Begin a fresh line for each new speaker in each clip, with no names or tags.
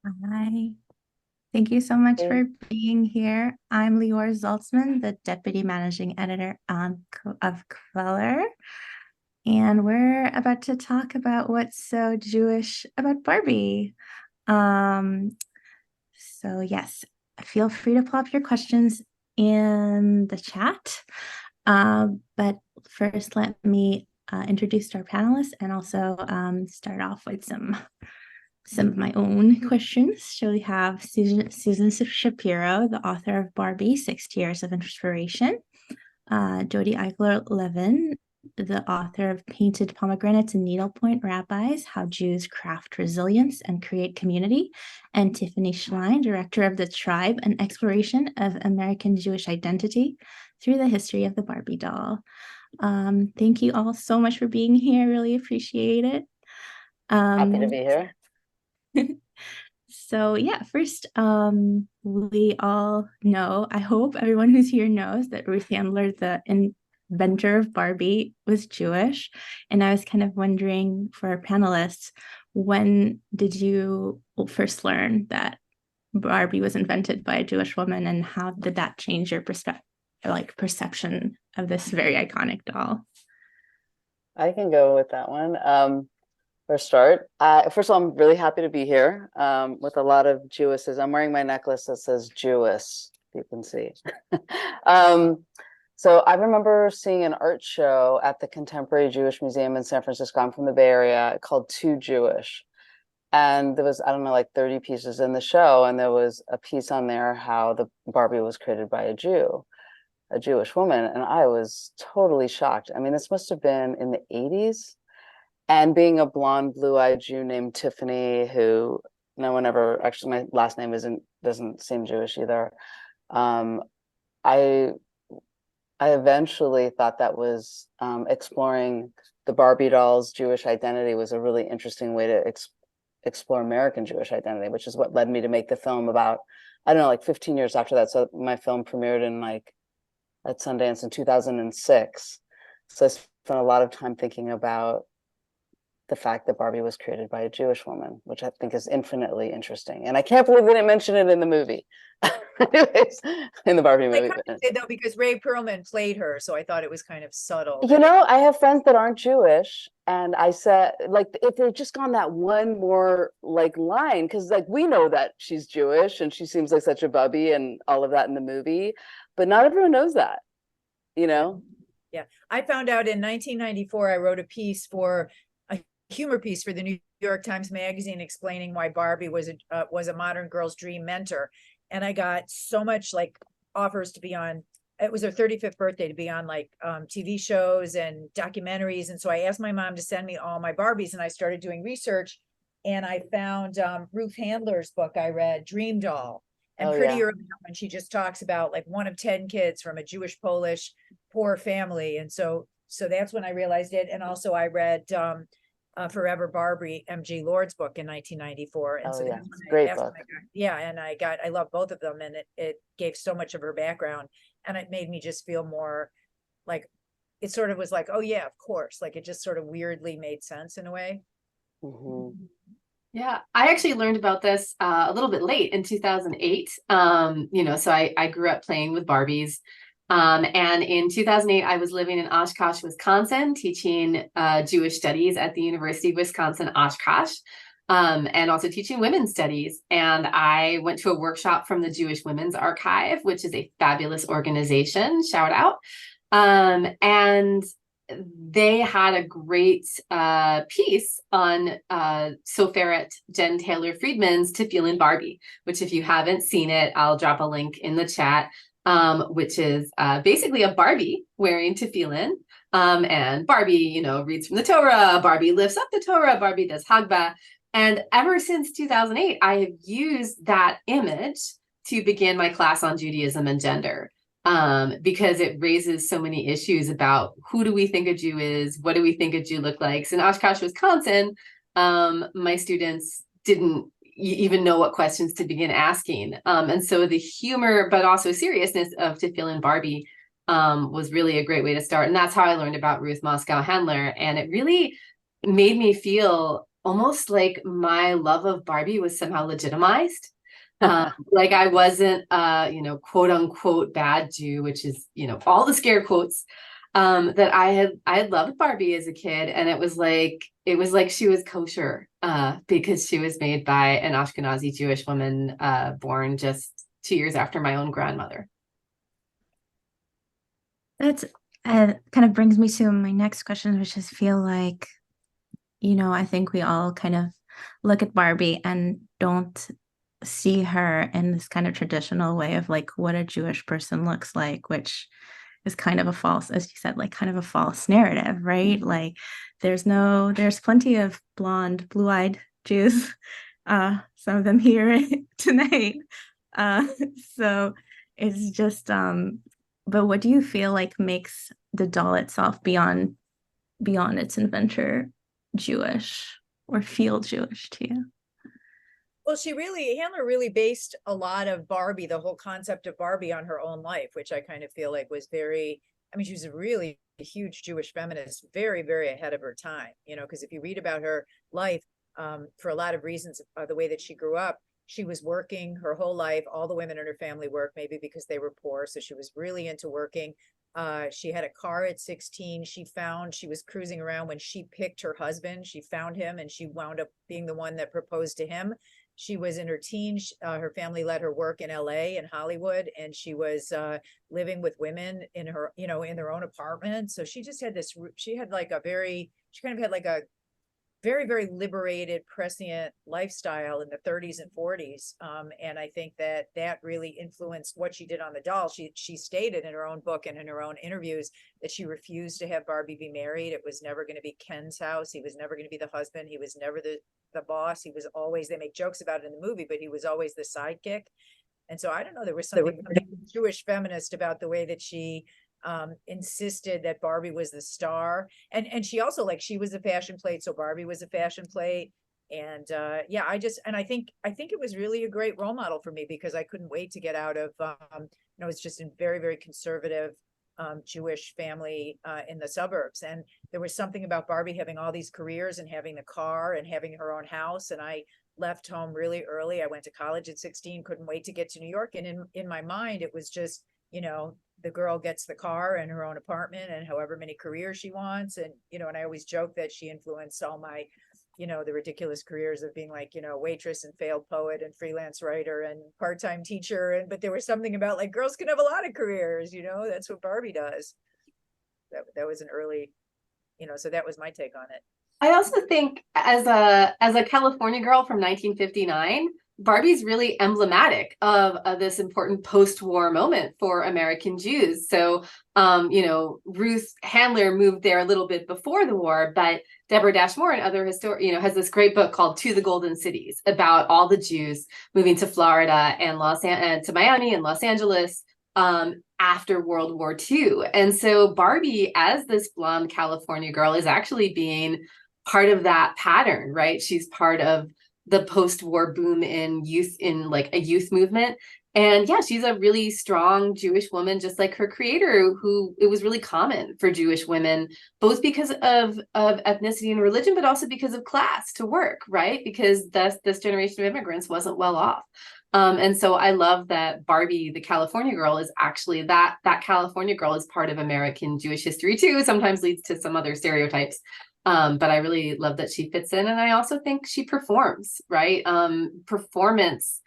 Hi, thank you so much
Hey,
for being here. I'm Lior Zaltzman, the Deputy Managing Editor of Queller, and we're about to talk about what's so Jewish about Barbie. Um, so yes, feel free to plop your questions in the chat. But first, let me introduce our panelists and also start off with some of my own questions. So we have Susan Shapiro, the author of Barbie, 60 Years of Inspiration. Jodi Eichler-Levine, the author of Painted Pomegranates and Needlepoint, Rabbis, How Jews Craft Resilience and Create Community. And Tiffany Shlain, director of The Tribe, an exploration of American Jewish identity through the history of the Barbie doll. Thank you all so much for being here. Really appreciate it.
happy to
Um,
be here.
So yeah, first, we all know, I hope everyone who's here knows that Ruth Handler, the inventor of Barbie, was Jewish. And I was kind of wondering for our panelists, when did you first learn that Barbie was invented by a Jewish woman, and how did that change your perspective, like perception of this very iconic doll?
I can go with that one. For a start, first of all, I'm really happy to be here with a lot of Jewesses. I'm wearing my necklace that says Jewess, you can see. um, so I remember seeing an art show at the Contemporary Jewish Museum in San Francisco. I'm from the Bay Area, called Too Jewish. And there was, I don't know, like 30 pieces in the show. And there was a piece on there how the Barbie was created by a Jew, a Jewish woman, and I was totally shocked. I mean, this must have been in the 80s. And being a blonde, blue-eyed Jew named Tiffany, who no one ever actually, my last name doesn't seem Jewish either. Um, I I eventually thought that was exploring the Barbie doll's Jewish identity was a really interesting way to explore American Jewish identity, which is what led me to make the film about, I don't know, like 15 years after that. So my film premiered in like at Sundance in 2006. So I spent a lot of time thinking about the fact that Barbie was created by a Jewish woman, which I think is infinitely interesting. And I can't believe they didn't mention it in the movie. Anyways, in the Barbie
They
movie.
kind of did though, because Ray Perlman played her, so I thought it was kind of subtle
You
that it.
know, I have friends that aren't Jewish, and I said, like, if they'd just gone that one more like line, because like we know that she's Jewish and she seems like such a bubby and all of that in the movie, but not everyone knows that, you
Yeah,
know?
yeah. I found out in 1994. I wrote a piece for a humor piece for the New York Times Magazine explaining why Barbie was a modern girl's dream mentor, and I got so much like offers to be on. It was her 35th birthday, to be on like TV shows and documentaries, and so I asked my mom to send me all my Barbies, and I started doing research, and I found Ruth Handler's book I read, Dream Doll, and
Oh
pretty
yeah.
early on, she just talks about like one of 10 kids from a Jewish Polish poor family, and so that's when I realized it. And also I read Forever Barbie, MG Lord's book in 1994, and
Oh
so
yeah. It's a great
that's when
book.
I got, yeah, and I love both of them, and it gave so much of her background, and it made me just feel more like it sort of was like, oh yeah, of course, like it just sort of weirdly made sense in a way.
Hmm.
Yeah, I actually learned about this a little bit late in 2008. So I grew up playing with Barbies. And in 2008, I was living in Oshkosh, Wisconsin, teaching Jewish studies at the University of Wisconsin, Oshkosh, and also teaching women's studies. And I went to a workshop from the Jewish Women's Archive, which is a fabulous organization, shout out. And they had a great piece on Soferet Jen Taylor Friedman's Tefillin Barbie, which if you haven't seen it, I'll drop a link in the chat, which is basically a Barbie wearing tefillin. And Barbie, reads from the Torah, Barbie lifts up the Torah, Barbie does Hagbah. And ever since 2008, I have used that image to begin my class on Judaism and gender, because it raises so many issues about who do we think a Jew is, what do we think a Jew look like. So in Oshkosh, Wisconsin, my students didn't even know what questions to begin asking. And so the humor, but also seriousness of Tefillin Barbie was really a great way to start. And that's how I learned about Ruth Moscow Handler. And it really made me feel almost like my love of Barbie was somehow legitimized. Like I wasn't quote unquote bad Jew, which is, all the scare quotes. That I had loved Barbie as a kid, and it was like she was kosher, because she was made by an Ashkenazi Jewish woman, born just 2 years after my own grandmother.
That's kind of brings me to my next question, which is feel like, I think we all kind of look at Barbie and don't see her in this kind of traditional way of like what a Jewish person looks like, which is kind of a false, as you said, like kind of a false narrative, right? Like there's plenty of blonde, blue-eyed Jews, some of them here tonight. So it's just, but what do you feel like makes the doll itself beyond its inventor Jewish or feel Jewish to you?
Well, Handler really based a lot of Barbie, the whole concept of Barbie, on her own life, which I kind of feel like was she was a really huge Jewish feminist, very, very ahead of her time, because if you read about her life, for a lot of reasons, the way that she grew up, she was working her whole life. All the women in her family worked, maybe because they were poor. So she was really into working. She had a car at 16. She was cruising around when she picked her husband. She found him and she wound up being the one that proposed to him. She was in her teens. Her family let her work in LA and Hollywood, and she was living with women in their own apartment. So she just had she kind of had like a very, very liberated, prescient lifestyle in the 30s and 40s. And I think that really influenced what she did on the doll. She stated in her own book and in her own interviews that she refused to have Barbie be married. It was never going to be Ken's house. He was never going to be the husband. He was never the boss. He was always, they make jokes about it in the movie, but he was always the sidekick. And so I don't know, there was something Jewish feminist about the way that she insisted that Barbie was the star, and she also, she was a fashion plate, so Barbie was a fashion plate. And I think it was really a great role model for me, because I couldn't wait to get out of it's just a very, very conservative Jewish family in the suburbs. And there was something about Barbie having all these careers and having the car and having her own house. And I left home really early. I went to college at 16, couldn't wait to get to New York. And in my mind, it was just, the girl gets the car and her own apartment and however many careers she wants. And, and I always joke that she influenced all my, the ridiculous careers of being waitress and failed poet and freelance writer and part-time teacher. But there was something about girls can have a lot of careers, that's what Barbie does. That was an early, so that was my take on it.
I also think as a California girl from 1959, Barbie's really emblematic of this important post-war moment for American Jews. So, Ruth Handler moved there a little bit before the war, but Deborah Dashmore and other has this great book called To the Golden Cities, about all the Jews moving to Florida and to Miami and Los Angeles after World War II. And so Barbie, as this blonde California girl, is actually being part of that pattern, right? She's part of the post-war boom in youth, in a youth movement. And yeah, she's a really strong Jewish woman, just like her creator, who it was really common for Jewish women, both because of ethnicity and religion, but also because of class, to work, right? Because this generation of immigrants wasn't well off. And so I love that Barbie, the California girl, is actually that California girl is part of American Jewish history too, sometimes leads to some other stereotypes. But I really love that she fits in. And I also think she performs, right? Performance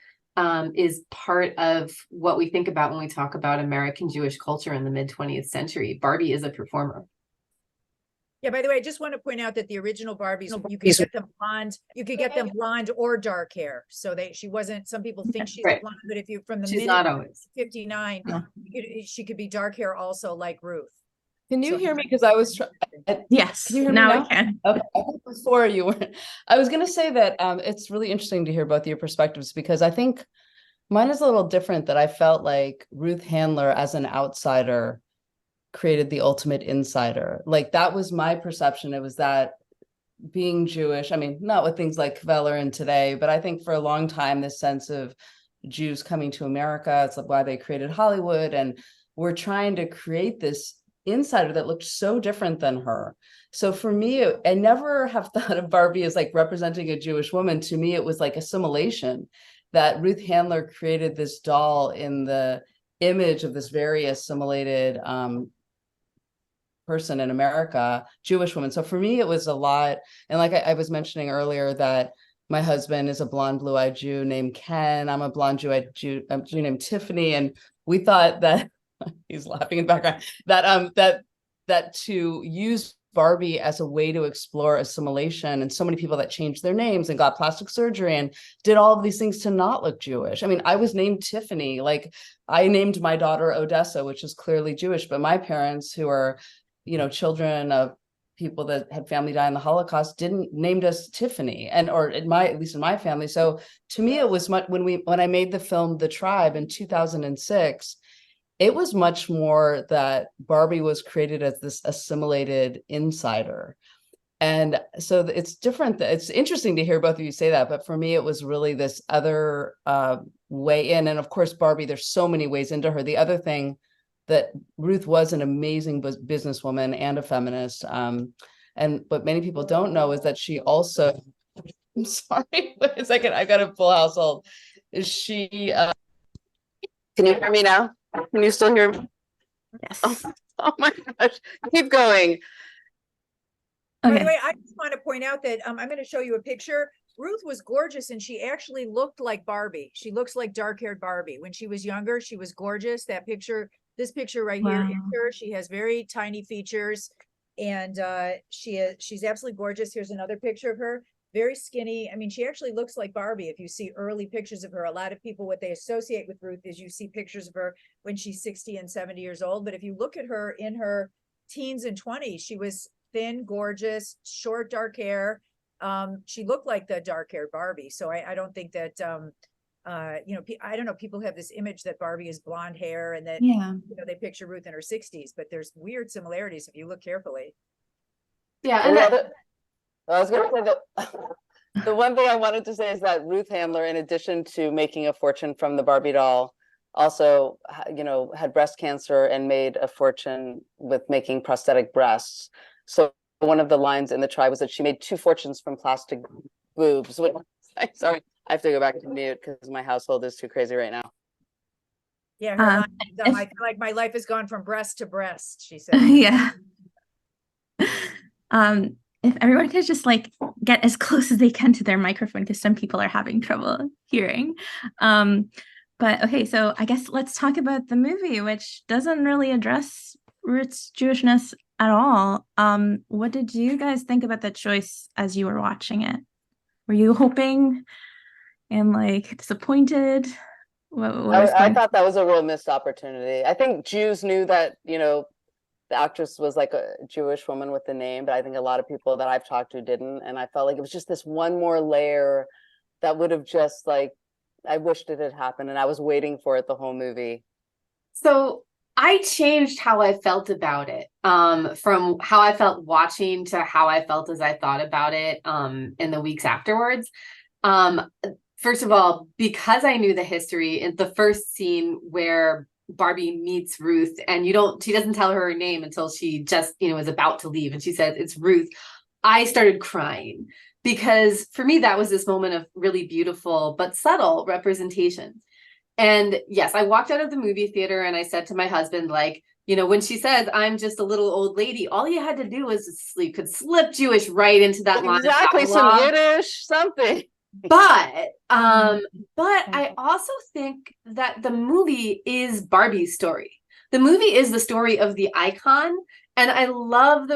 is part of what we think about when we talk about American Jewish culture in the mid-20th century. Barbie is a performer.
Yeah, by the way, I just want to point out that the original Barbies, you could get them blonde, blonde or dark hair. So she wasn't, some people think she's
right.
blonde, but if you, from the
she's
minute
not always
59, she could be dark hair also, like Ruth.
Can you hear me? Because I was
yes.
Can you hear
now
me now?
I can.
Okay. Before you were, I was going to say that it's really interesting to hear both your perspectives, because I think mine is a little different. That I felt like Ruth Handler, as an outsider, created the ultimate insider. That was my perception. It was that being Jewish, I mean, not with things like Kveller and today, but I think for a long time, this sense of Jews coming to America, it's why they created Hollywood. And we're trying to create this insider that looked so different than her. So for me, I never have thought of Barbie as like representing a Jewish woman. To me, it was like assimilation, that Ruth Handler created this doll in the image of this very assimilated person in America, Jewish woman. So for me, it was a lot. And like I was mentioning earlier, that my husband is a blonde, blue-eyed Jew named Ken. I'm a blonde, Jew named Tiffany. And we thought that he's laughing in the background, that to use Barbie as a way to explore assimilation, and so many people that changed their names and got plastic surgery and did all of these things to not look Jewish. I mean, I was named Tiffany. Like, I named my daughter Odessa, which is clearly Jewish, but my parents, who are, children of people that had family die in the Holocaust, didn't named us Tiffany, and or at least in my family. So to me, it was much when I made the film The Tribe in 2006. It was much more that Barbie was created as this assimilated insider. And so it's different. It's interesting to hear both of you say that. But for me, it was really this other way in. And of course, Barbie, there's so many ways into her. The other thing that Ruth was an amazing businesswoman and a feminist. And what many people don't know is that she also, I'm sorry, wait a second, I got a full household. Is she...
Can you hear me now? Can you still hear me?
Yes.
Oh my gosh, keep going.
By
Okay.
the way, I just want to point out that I'm going to show you a picture. Ruth was gorgeous, and she actually looked like Barbie. She looks like dark-haired Barbie. When she was younger, she was gorgeous. That picture, this picture right here is
Wow.
her. She has very tiny features, and she's absolutely gorgeous. Here's another picture of her. Very skinny. I mean, she actually looks like Barbie. If you see early pictures of her, a lot of people, what they associate with Ruth is you see pictures of her when she's 60 and 70 years old. But if you look at her in her teens and 20s, she was thin, gorgeous, short, dark hair. She looked like the dark-haired Barbie. So I don't think that, I don't know, people have this image that Barbie is blonde hair and that,
Yeah.
they picture Ruth in her 60s, but there's weird similarities if you look carefully.
Yeah,
And
and
I was going to say that the one thing I wanted to say is that Ruth Handler, in addition to making a fortune from the Barbie doll, also, had breast cancer and made a fortune with making prosthetic breasts. So one of the lines in The Tribe was that she made 2 fortunes from plastic boobs. Sorry, I have to go back to mute because my household is too crazy right now.
Yeah, her line is,
if-
I feel like my life has gone from breast to breast, she said.
Yeah. If everyone could just like get as close as they can to their microphone, because some people are having trouble hearing. But okay, so I guess let's talk about the movie, which doesn't really address Ruth's Jewishness at all. What did you guys think about the choice as you were watching it? Were you hoping and like disappointed? What was
I
going
thought that was a real missed opportunity. I think Jews knew that, the actress was like a Jewish woman with the name, but I think a lot of people that I've talked to didn't. And I felt like it was just this one more layer that would have just like, I wished it had happened, and I was waiting for it the whole movie.
so I changed how I felt about it, from how I felt watching to how I felt as I thought about it, in the weeks afterwards. First of all, because I knew the history, in the first scene where Barbie meets Ruth, and she doesn't tell her name until she just, is about to leave, and she says it's Ruth. I started crying, because for me, that was this moment of really beautiful but subtle representation. And yes, I walked out of the movie theater and I said to my husband, like, when she says, I'm just a little old lady, all you had to do was could slip Jewish right into that line.
Exactly, some Yiddish, something.
But I also think that the movie is Barbie's story. The movie is the story of the icon. And I love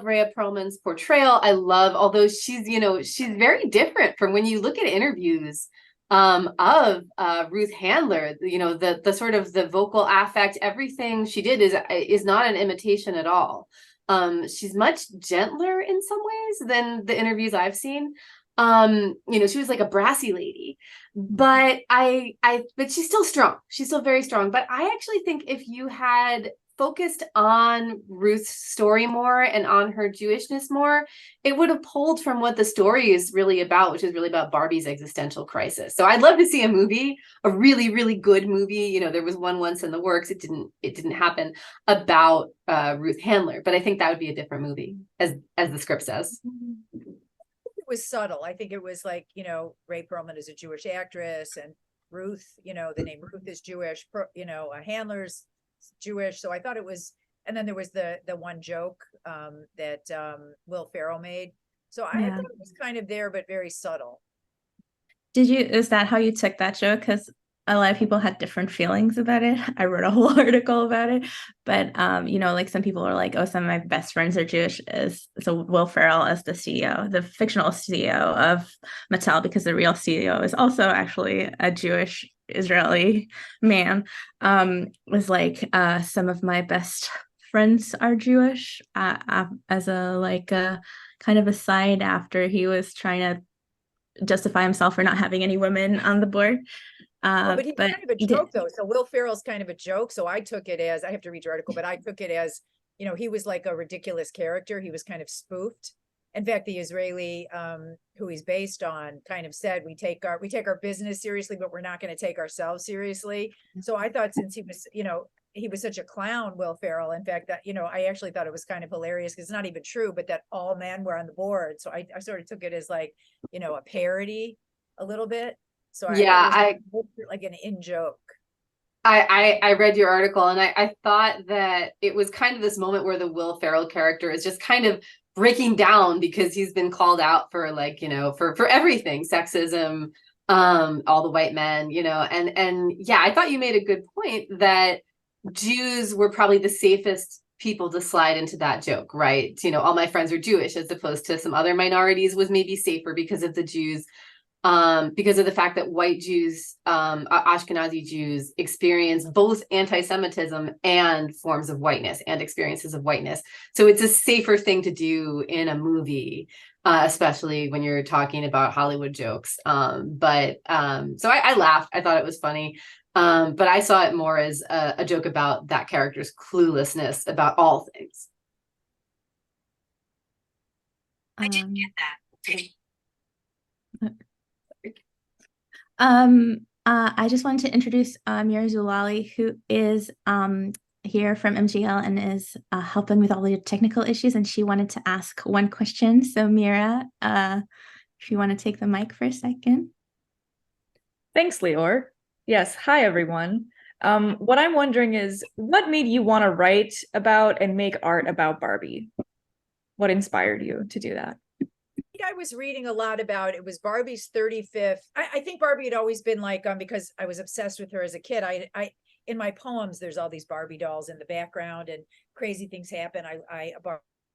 Rhea Perlman's portrayal. Although she's very different from when you look at interviews of Ruth Handler, the sort of the vocal affect, everything she did is not an imitation at all. She's much gentler in some ways than the interviews I've seen. She was like a brassy lady, but but she's still strong. She's still very strong. But I actually think if you had focused on Ruth's story more and on her Jewishness more, it would have pulled from what the story is really about, which is really about Barbie's existential crisis. So I'd love to see a movie, a really, really good movie. You know, there was one once in the works. It didn't happen, about Ruth Handler, but I think that would be a different movie, as the script says.
It was subtle. I think it was like, you know, Ray Perlman is a Jewish actress, and Ruth, you know, the name Ruth is Jewish, you know, Handler's Jewish. So I thought it was, and then there was the one joke that Will Ferrell made. So I
Yeah.
thought it was kind of there, but very subtle.
Is that how you took that joke? Because a lot of people had different feelings about it. I wrote a whole article about it, but you know, like some people were like, oh, some of my best friends are Jewish. So Will Ferrell as the CEO, the fictional CEO of Mattel, because the real CEO is also actually a Jewish Israeli man, was like, some of my best friends are Jewish, as a like kind of aside after he was trying to justify himself for not having any women on the board.
But he's
But
kind of a
he did.
joke though. So Will Ferrell's kind of a joke. So I took it as, I have to read your article, but I took it as, you know, he was like a ridiculous character. He was kind of spoofed. In fact, the Israeli who he's based on kind of said, we take our business seriously, but we're not going to take ourselves seriously. So I thought, since he was, you know, he was such a clown, Will Ferrell, in fact, that, you know, I actually thought it was kind of hilarious, because it's not even true, but that all men were on the board. So I sort of took it as like, you know, a parody a little bit. So
Yeah,
I like an in joke.
I read your article, and I thought that it was kind of this moment where the Will Ferrell character is just kind of breaking down, because he's been called out for, like, you know, for everything, sexism, all the white men, you know, and yeah, I thought you made a good point that Jews were probably the safest people to slide into that joke, right? You know, all my friends are Jewish, as opposed to some other minorities, was maybe safer because of the Jews. Because of the fact that white Jews, Ashkenazi Jews, experience both anti-Semitism and forms of whiteness and experiences of whiteness. So it's a safer thing to do in a movie, especially when you're talking about Hollywood jokes. So I laughed. I thought it was funny. But I saw it more as a joke about that character's cluelessness about all things.
I didn't get that. I just wanted to introduce Mira Zulali, who is here from MGL and is helping with all the technical issues, and she wanted to ask one question. So Mira, if you want to take the mic for a second.
Thanks, Lior. Yes, hi everyone. What I'm wondering is, what made you want to write about and make art about Barbie? What inspired you to do that?
I was reading a lot about, it was Barbie's 35th. I think Barbie had always been like, because I was obsessed with her as a kid. I in my poems, there's all these Barbie dolls in the background, and crazy things happen.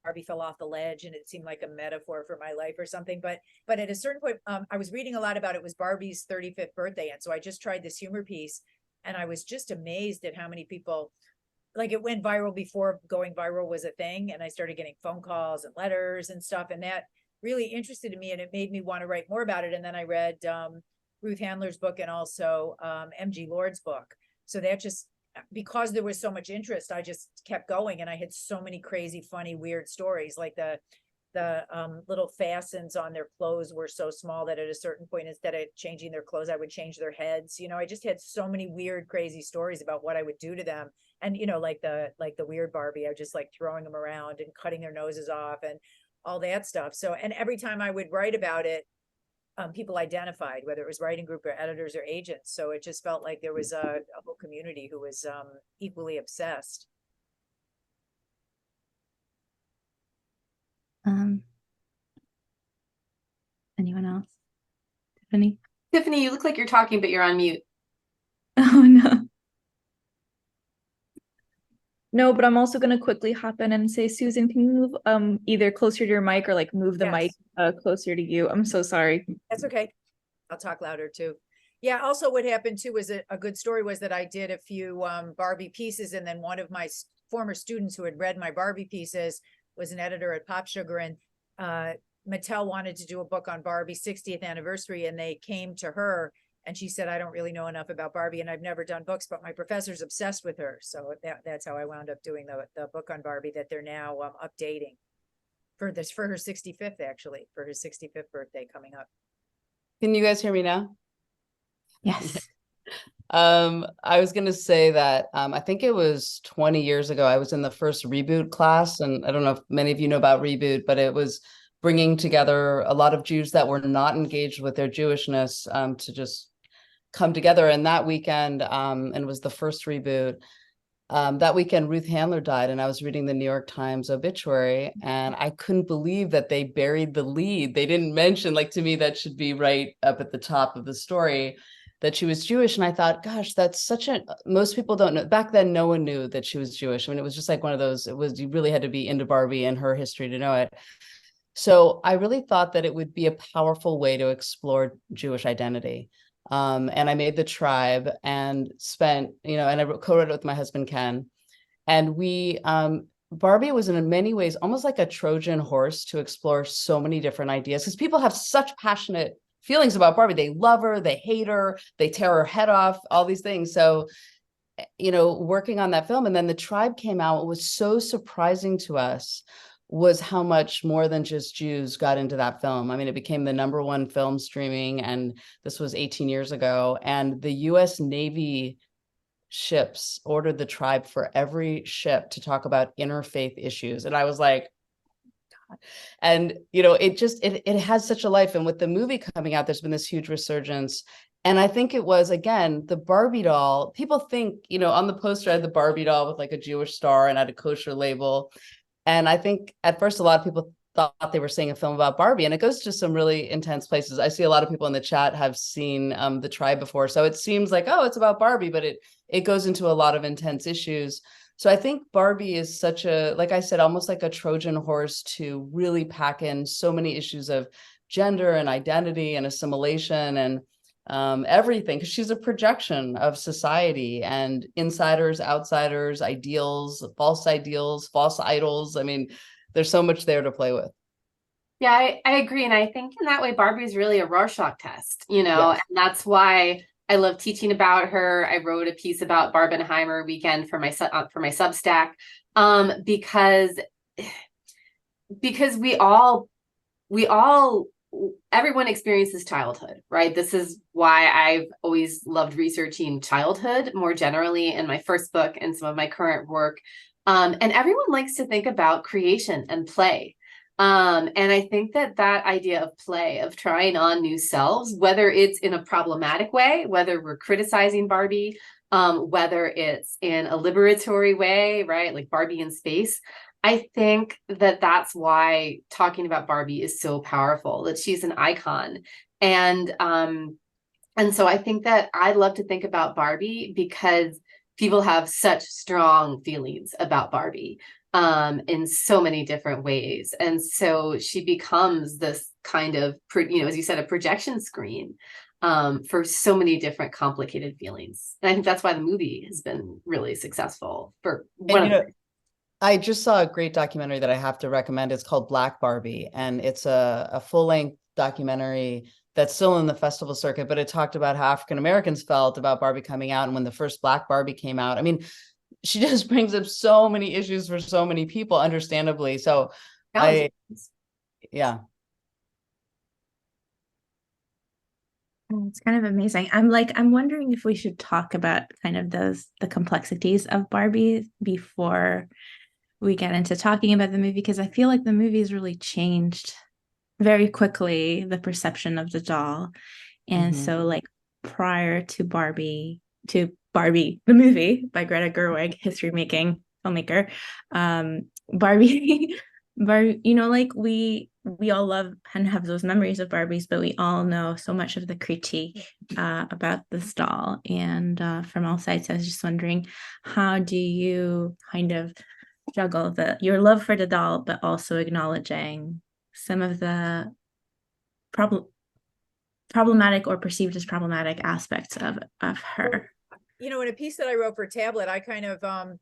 Barbie fell off the ledge, and it seemed like a metaphor for my life or something. But at a certain point, I was reading a lot about, it was Barbie's 35th birthday. And so I just tried this humor piece, and I was just amazed at how many people, like, it went viral before going viral was a thing. And I started getting phone calls and letters and stuff. And that really interested me, and it made me want to write more about it. And then I read Ruth Handler's book, and also M.G. Lord's book. So that just, because there was so much interest, I just kept going, and I had so many crazy, funny, weird stories. Like the little fastens on their clothes were so small that at a certain point, instead of changing their clothes, I would change their heads. You know, I just had so many weird, crazy stories about what I would do to them. And, you know, like the weird Barbie, I was just like throwing them around and cutting their noses off and all that stuff. So, and every time I would write about it, people identified, whether it was writing group or editors or agents. So it just felt like there was a whole community who was equally obsessed.
Anyone else? Tiffany?
Tiffany, you look like you're talking, but you're on mute.
Oh no.
No, but I'm also going to quickly hop in and say, Susan, can you move either closer to your mic, or like move the mic closer to you? I'm so sorry.
That's okay. I'll talk louder too. Yeah. Also, what happened too was a good story was that I did a few Barbie pieces, and then one of my former students who had read my Barbie pieces was an editor at Pop Sugar, and Mattel wanted to do a book on Barbie's 60th anniversary, and they came to her And she said, I don't really know enough about Barbie, and I've never done books, but my professor's obsessed with her. So that's how I wound up doing the book on Barbie that they're now updating for her 65th, actually, for her 65th birthday coming up.
Can you guys hear me now?
Yes.
I was going to say that I think it was 20 years ago, I was in the first Reboot class, and I don't know if many of you know about Reboot, but it was bringing together a lot of Jews that were not engaged with their Jewishness to just come together. And that weekend, and it was the first Reboot, that weekend, Ruth Handler died, and I was reading the New York Times obituary, and I couldn't believe that they buried the lead. They didn't mention, like, to me, that should be right up at the top of the story, that she was Jewish. And I thought, gosh, that's most people don't know. Back then, no one knew that she was Jewish. I mean, it was just like one of those, you really had to be into Barbie and her history to know it. So I really thought that it would be a powerful way to explore Jewish identity. And I made the tribe and spent, and I co-wrote it with my husband, Ken. And Barbie was in many ways almost like a Trojan horse to explore so many different ideas, because people have such passionate feelings about Barbie. They love her, they hate her, they tear her head off, all these things. So, working on that film, and then the tribe came out, what was so surprising to us was how much more than just Jews got into that film. I mean, it became the #1 film streaming, and this was 18 years ago. And the US Navy ships ordered the tribe for every ship to talk about interfaith issues. And I was like, God. And, it has such a life. And with the movie coming out, there's been this huge resurgence. And I think it was, again, the Barbie doll. People think, on the poster, I had the Barbie doll with like a Jewish star and had a kosher label. And I think at first, a lot of people thought they were seeing a film about Barbie, and it goes to some really intense places. I see a lot of people in the chat have seen The Tribe before. So it seems like, oh, it's about Barbie, but it goes into a lot of intense issues. So I think Barbie is such like I said, almost like a Trojan horse to really pack in so many issues of gender and identity and assimilation and everything, because she's a projection of society and insiders, outsiders, ideals, false idols. I mean, there's so much there to play with.
Yeah, I agree. And I think in that way, Barbie is really a Rorschach test,
Yes.
and that's why I love teaching about her. I wrote a piece about Barbenheimer weekend for my Substack, because everyone experiences childhood, right? This is why I've always loved researching childhood more generally in my first book and some of my current work. And everyone likes to think about creation and play. And I think that idea of play, of trying on new selves, whether it's in a problematic way, whether we're criticizing Barbie, whether it's in a liberatory way, right? Like Barbie in space. I think that that's why talking about Barbie is so powerful, that she's an icon. And so I think that I love to think about Barbie because people have such strong feelings about Barbie in so many different ways. And so she becomes this kind of, as you said, a projection screen for so many different complicated feelings. And I think that's why the movie has been really successful for one of
I just saw a great documentary that I have to recommend. It's called Black Barbie, and it's a full-length documentary that's still in the festival circuit, but it talked about how African Americans felt about Barbie coming out and when the first Black Barbie came out. I mean, she just brings up so many issues for so many people, understandably. So yeah.
It's kind of amazing. I'm wondering if we should talk about kind of the complexities of Barbie before we get into talking about the movie, because I feel like the movie has really changed very quickly the perception of the doll. And so like prior to Barbie, the movie by Greta Gerwig, history making filmmaker, Barbie, like we all love and have those memories of Barbies, but we all know so much of the critique about this doll, and from all sides. I was just wondering, how do you kind of juggle your love for the doll, but also acknowledging some of the problematic or perceived as problematic aspects of her?
In a piece that I wrote for Tablet, I kind of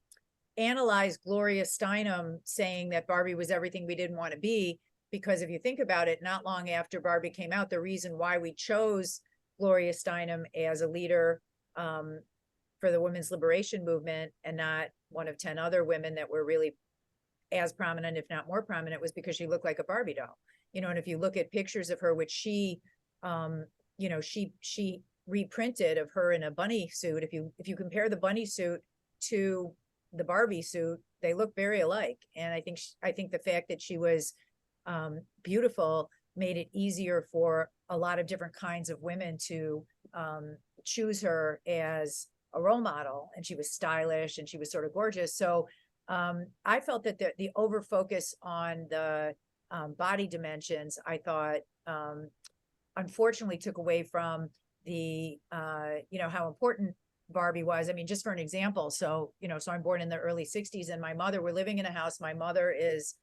analyzed Gloria Steinem saying that Barbie was everything we didn't want to be, because if you think about it, not long after Barbie came out, the reason why we chose Gloria Steinem as a leader for the women's liberation movement and not one of 10 other women that were really as prominent, if not more prominent, was because she looked like a Barbie doll. You know, and if you look at pictures of her, which she, you know, she reprinted of her in a bunny suit. If you compare the bunny suit to the Barbie suit, they look very alike. And I think the fact that she was beautiful made it easier for a lot of different kinds of women to choose her as a role model. And she was stylish and she was sort of gorgeous. So I felt that the over focus on the body dimensions, I thought, unfortunately took away from the, you know, how important Barbie was. I mean, just for an example, so, you know, so I'm born in the early 60s and my mother, we're living in a house. My mother is,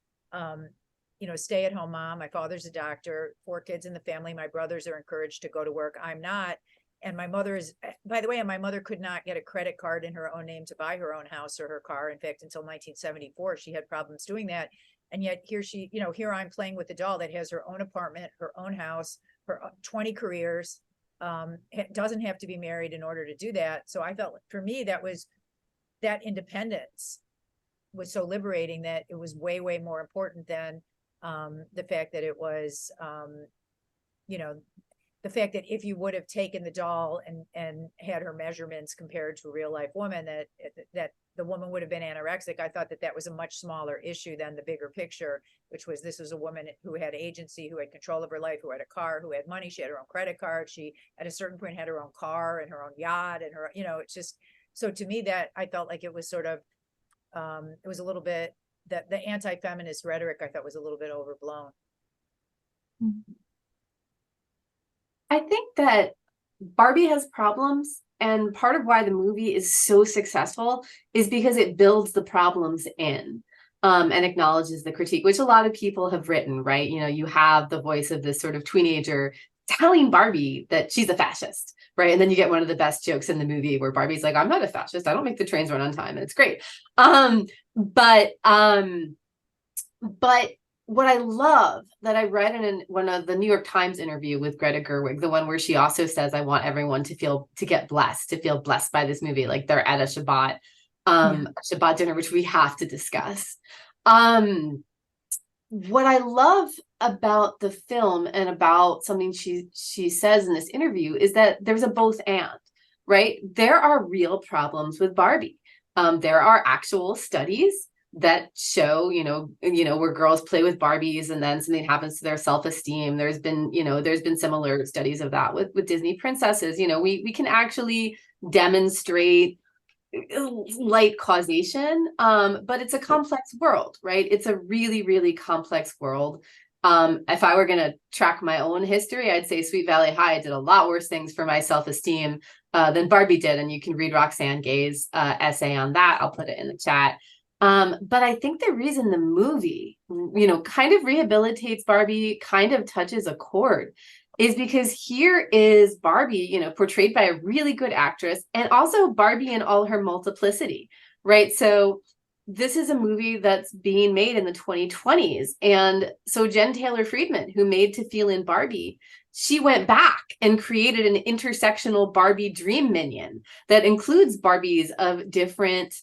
you know, stay-at-home mom. My father's a doctor, 4 kids in the family. My brothers are encouraged to go to work. I'm not. And my mother is, by the way, and my mother could not get a credit card in her own name to buy her own house or her car. In fact, until 1974, she had problems doing that. And yet here she, you know, here I'm playing with a doll that has her own apartment, her own house, her 20 careers, doesn't have to be married in order to do that. So I felt for me, that independence was so liberating that it was way, way more important than the fact that it was, you know, the fact that if you would have taken the doll and had her measurements compared to a real life woman, that the woman would have been anorexic. I thought that was a much smaller issue than the bigger picture, which was this was a woman who had agency, who had control of her life, who had a car, who had money. She had her own credit card. She at a certain point had her own car and her own yacht and her, you know, it's just, so to me that I felt like it was sort of, it was a little bit, that the anti-feminist rhetoric I thought was a little bit overblown.
I think that Barbie has problems, and part of why the movie is so successful is because it builds the problems in and acknowledges the critique, which a lot of people have written, right? You know, you have the voice of this sort of teenager telling Barbie that she's a fascist, right? And then you get one of the best jokes in the movie where Barbie's like, I'm not a fascist. I don't make the trains run on time. And it's great. But what I love that I read in one of the New York Times interview with Greta Gerwig, the one where she also says, I want everyone to feel blessed by this movie. Like they're at a Shabbat dinner, which we have to discuss. What I love about the film and about something she says in this interview is that there's a both and, right? There are real problems with Barbie. There are actual studies that show, you know, where girls play with Barbies and then something happens to their self-esteem. There's been similar studies of that with Disney princesses. You know, we can actually demonstrate light causation, but it's a complex world, right? It's a really, really complex world. If I were going to track my own history, I'd say Sweet Valley High did a lot worse things for my self-esteem than Barbie did. And you can read Roxane Gay's essay on that. I'll put it in the chat. But I think the reason the movie, you know, kind of rehabilitates Barbie, kind of touches a chord, is because here is Barbie, you know, portrayed by a really good actress, and also Barbie in all her multiplicity, right? So this is a movie that's being made in the 2020s. And so Jen Taylor Friedman, who made To Feel in Barbie, she went back and created an intersectional Barbie dream minion that includes Barbies of different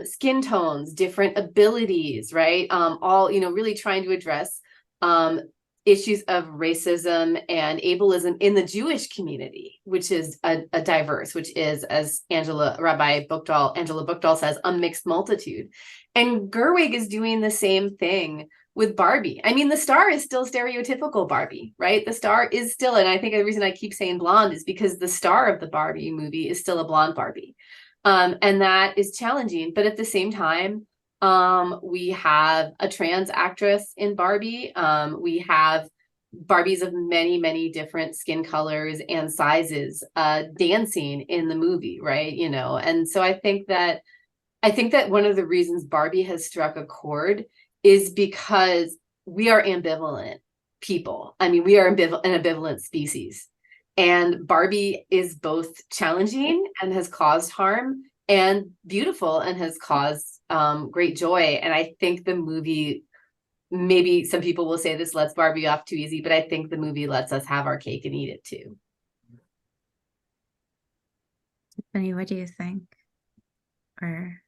skin tones, different abilities, right? All, you know, really trying to address issues of racism and ableism in the Jewish community, which is a diverse, which is, as Rabbi Angela Bookdahl says, a mixed multitude. And Gerwig is doing the same thing with Barbie. I mean, the star is still stereotypical Barbie, right? The star is still, and I think the reason I keep saying blonde is because the star of the Barbie movie is still a blonde Barbie. And that is challenging. But at the same time, we have a trans actress in Barbie. We have Barbies of many, many different skin colors and sizes dancing in the movie, right? You know, and so I think that one of the reasons Barbie has struck a chord is because we are ambivalent people. I mean, we are an ambivalent species. And Barbie is both challenging and has caused harm, and beautiful and has caused great joy. And I think the movie, maybe some people will say this lets Barbie off too easy, but I think the movie lets us have our cake and eat it too.
Tiffany, what do you think? Or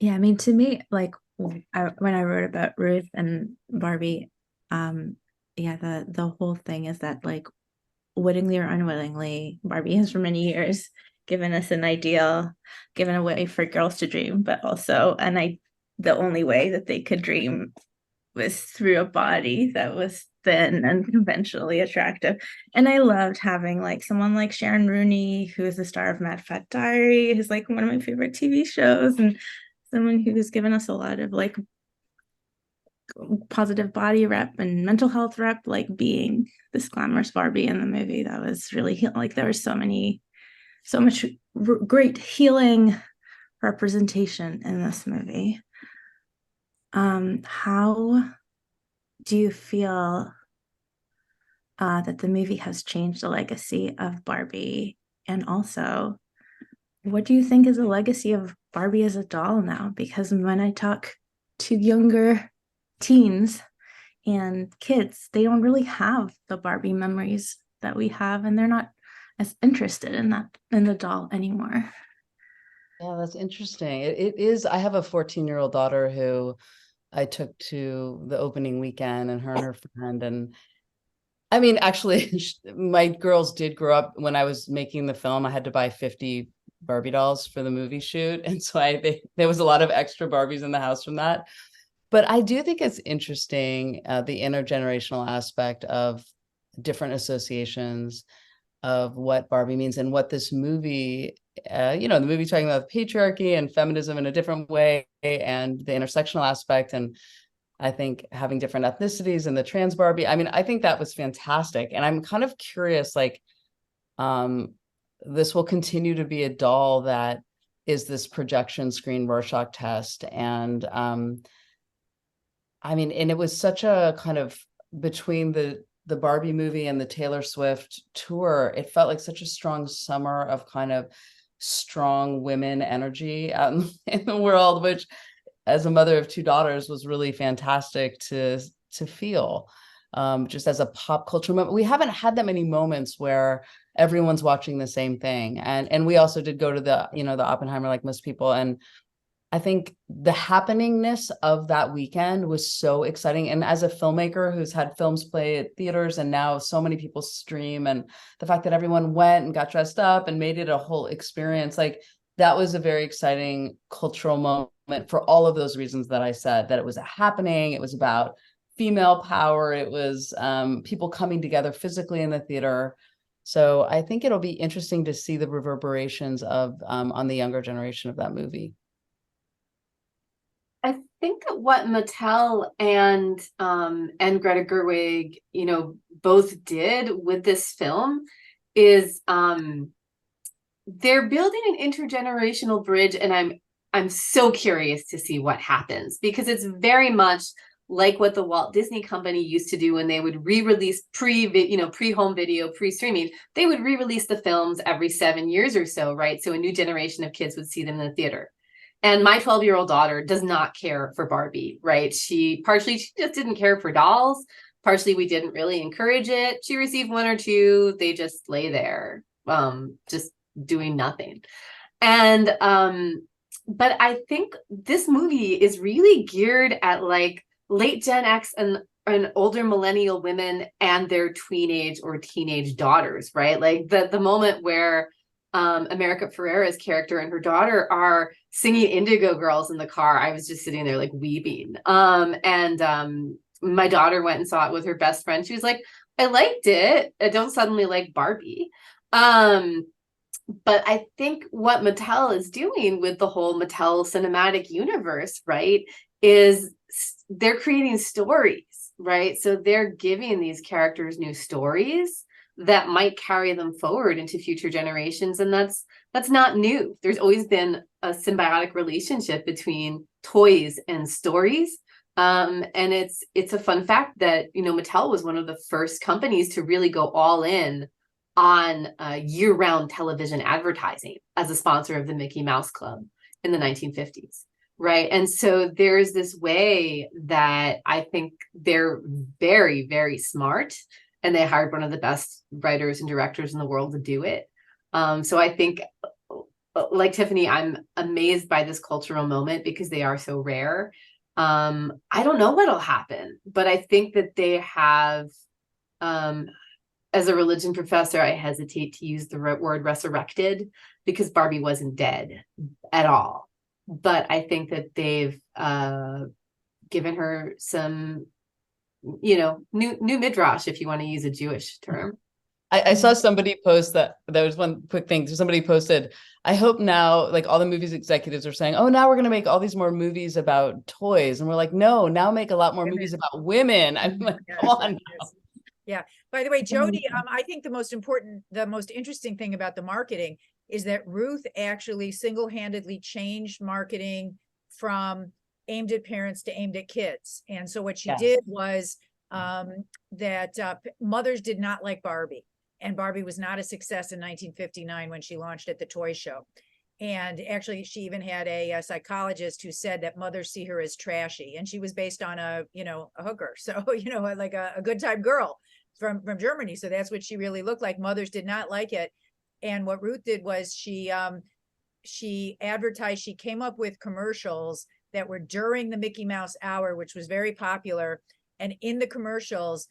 yeah, I mean, to me, like when I wrote about Ruth and Barbie, yeah, the whole thing is that like wittingly or unwillingly, Barbie has for many years given us an ideal, given a way for girls to dream, but also the only way that they could dream was through a body that was thin and conventionally attractive. And I loved having like someone like Sharon Rooney, who is the star of Mad Fat Diary, who's like one of my favorite TV shows, and someone who's given us a lot of like positive body rep and mental health rep, like being this glamorous Barbie in the movie. That was really like there was so much great healing representation in this movie. How do you feel that the movie has changed the legacy of Barbie? And also, what do you think is the legacy of Barbie as a doll now? Because when I talk to younger teens and kids, they don't really have the Barbie memories that we have, and they're not as interested in the doll anymore.
Yeah, that's interesting. It is. I have a 14-year-old daughter who I took to the opening weekend, and her friend. And I mean, actually, my girls did grow up. When I was making the film, I had to buy 50 Barbie dolls for the movie shoot. And so there was a lot of extra Barbies in the house from that. But I do think it's interesting, the intergenerational aspect of different associations of what Barbie means and what this movie, the movie talking about patriarchy and feminism in a different way, and the intersectional aspect. And I think having different ethnicities and the trans Barbie, I mean, I think that was fantastic. And I'm kind of curious, like, this will continue to be a doll that is this projection screen Rorschach test. And I mean, and it was such a kind of, between the Barbie movie and the Taylor Swift tour, it felt like such a strong summer of kind of strong women energy out in the world, which as a mother of two daughters was really fantastic to feel. Just as a pop culture moment, we haven't had that many moments where everyone's watching the same thing. And we also did go to the Oppenheimer, like most people. And I think the happeningness of that weekend was so exciting. And as a filmmaker who's had films play at theaters and now so many people stream, and the fact that everyone went and got dressed up and made it a whole experience, like that was a very exciting cultural moment for all of those reasons that I said, that it was a happening. It was about female power. It was people coming together physically in the theater. So I think it'll be interesting to see the reverberations of on the younger generation of that movie.
I think that what Mattel and Greta Gerwig, both did with this film is they're building an intergenerational bridge, and I'm so curious to see what happens, because it's very much like what the Walt Disney Company used to do when they would re-release pre-home video, pre-streaming. They would re-release the films every 7 years or so, right? So a new generation of kids would see them in the theater. And my 12-year-old daughter does not care for Barbie, right? She just didn't care for dolls. Partially, we didn't really encourage it. She received one or two. They just lay there, just doing nothing. And but I think this movie is really geared at like late Gen X and older millennial women and their teenage or teenage daughters, right? Like the moment where America Ferrera's character and her daughter are singing Indigo Girls in the car, I was just sitting there like weeping. My daughter went and saw it with her best friend. She was like, I liked it. I don't suddenly like Barbie. But I think what Mattel is doing with the whole Mattel cinematic universe, right, is they're creating stories, right? So they're giving these characters new stories that might carry them forward into future generations. And that's not new. There's always been a symbiotic relationship between toys and stories. And it's a fun fact that, Mattel was one of the first companies to really go all in on year-round television advertising as a sponsor of the Mickey Mouse Club in the 1950s. Right. And so there's this way that I think they're very, very smart and they hired one of the best writers and directors in the world to do it. So I think, like Tiffany, I'm amazed by this cultural moment because they are so rare. I don't know what'll happen, but I think that they have, as a religion professor, I hesitate to use the word resurrected because Barbie wasn't dead at all. But I think that they've given her some, new midrash, if you want to use a Jewish term.
I saw somebody post that there was one quick thing. Somebody posted, I hope now, like all the movies executives are saying, oh, now we're going to make all these more movies about toys. And we're like, no, now make a lot more movies about women. I'm like, come on.
Yeah. By the way, Jodi, I think the most interesting thing about the marketing is that Ruth actually single-handedly changed marketing from aimed at parents to aimed at kids. And so what she did was that mothers did not like Barbie. And Barbie was not a success in 1959 when she launched at the toy show. And actually, she even had a psychologist who said that mothers see her as trashy. And she was based on a hooker. So, like a good time girl from Germany. So that's what she really looked like. Mothers did not like it. And what Ruth did was she advertised, she came up with commercials that were during the Mickey Mouse hour, which was very popular. And in the commercials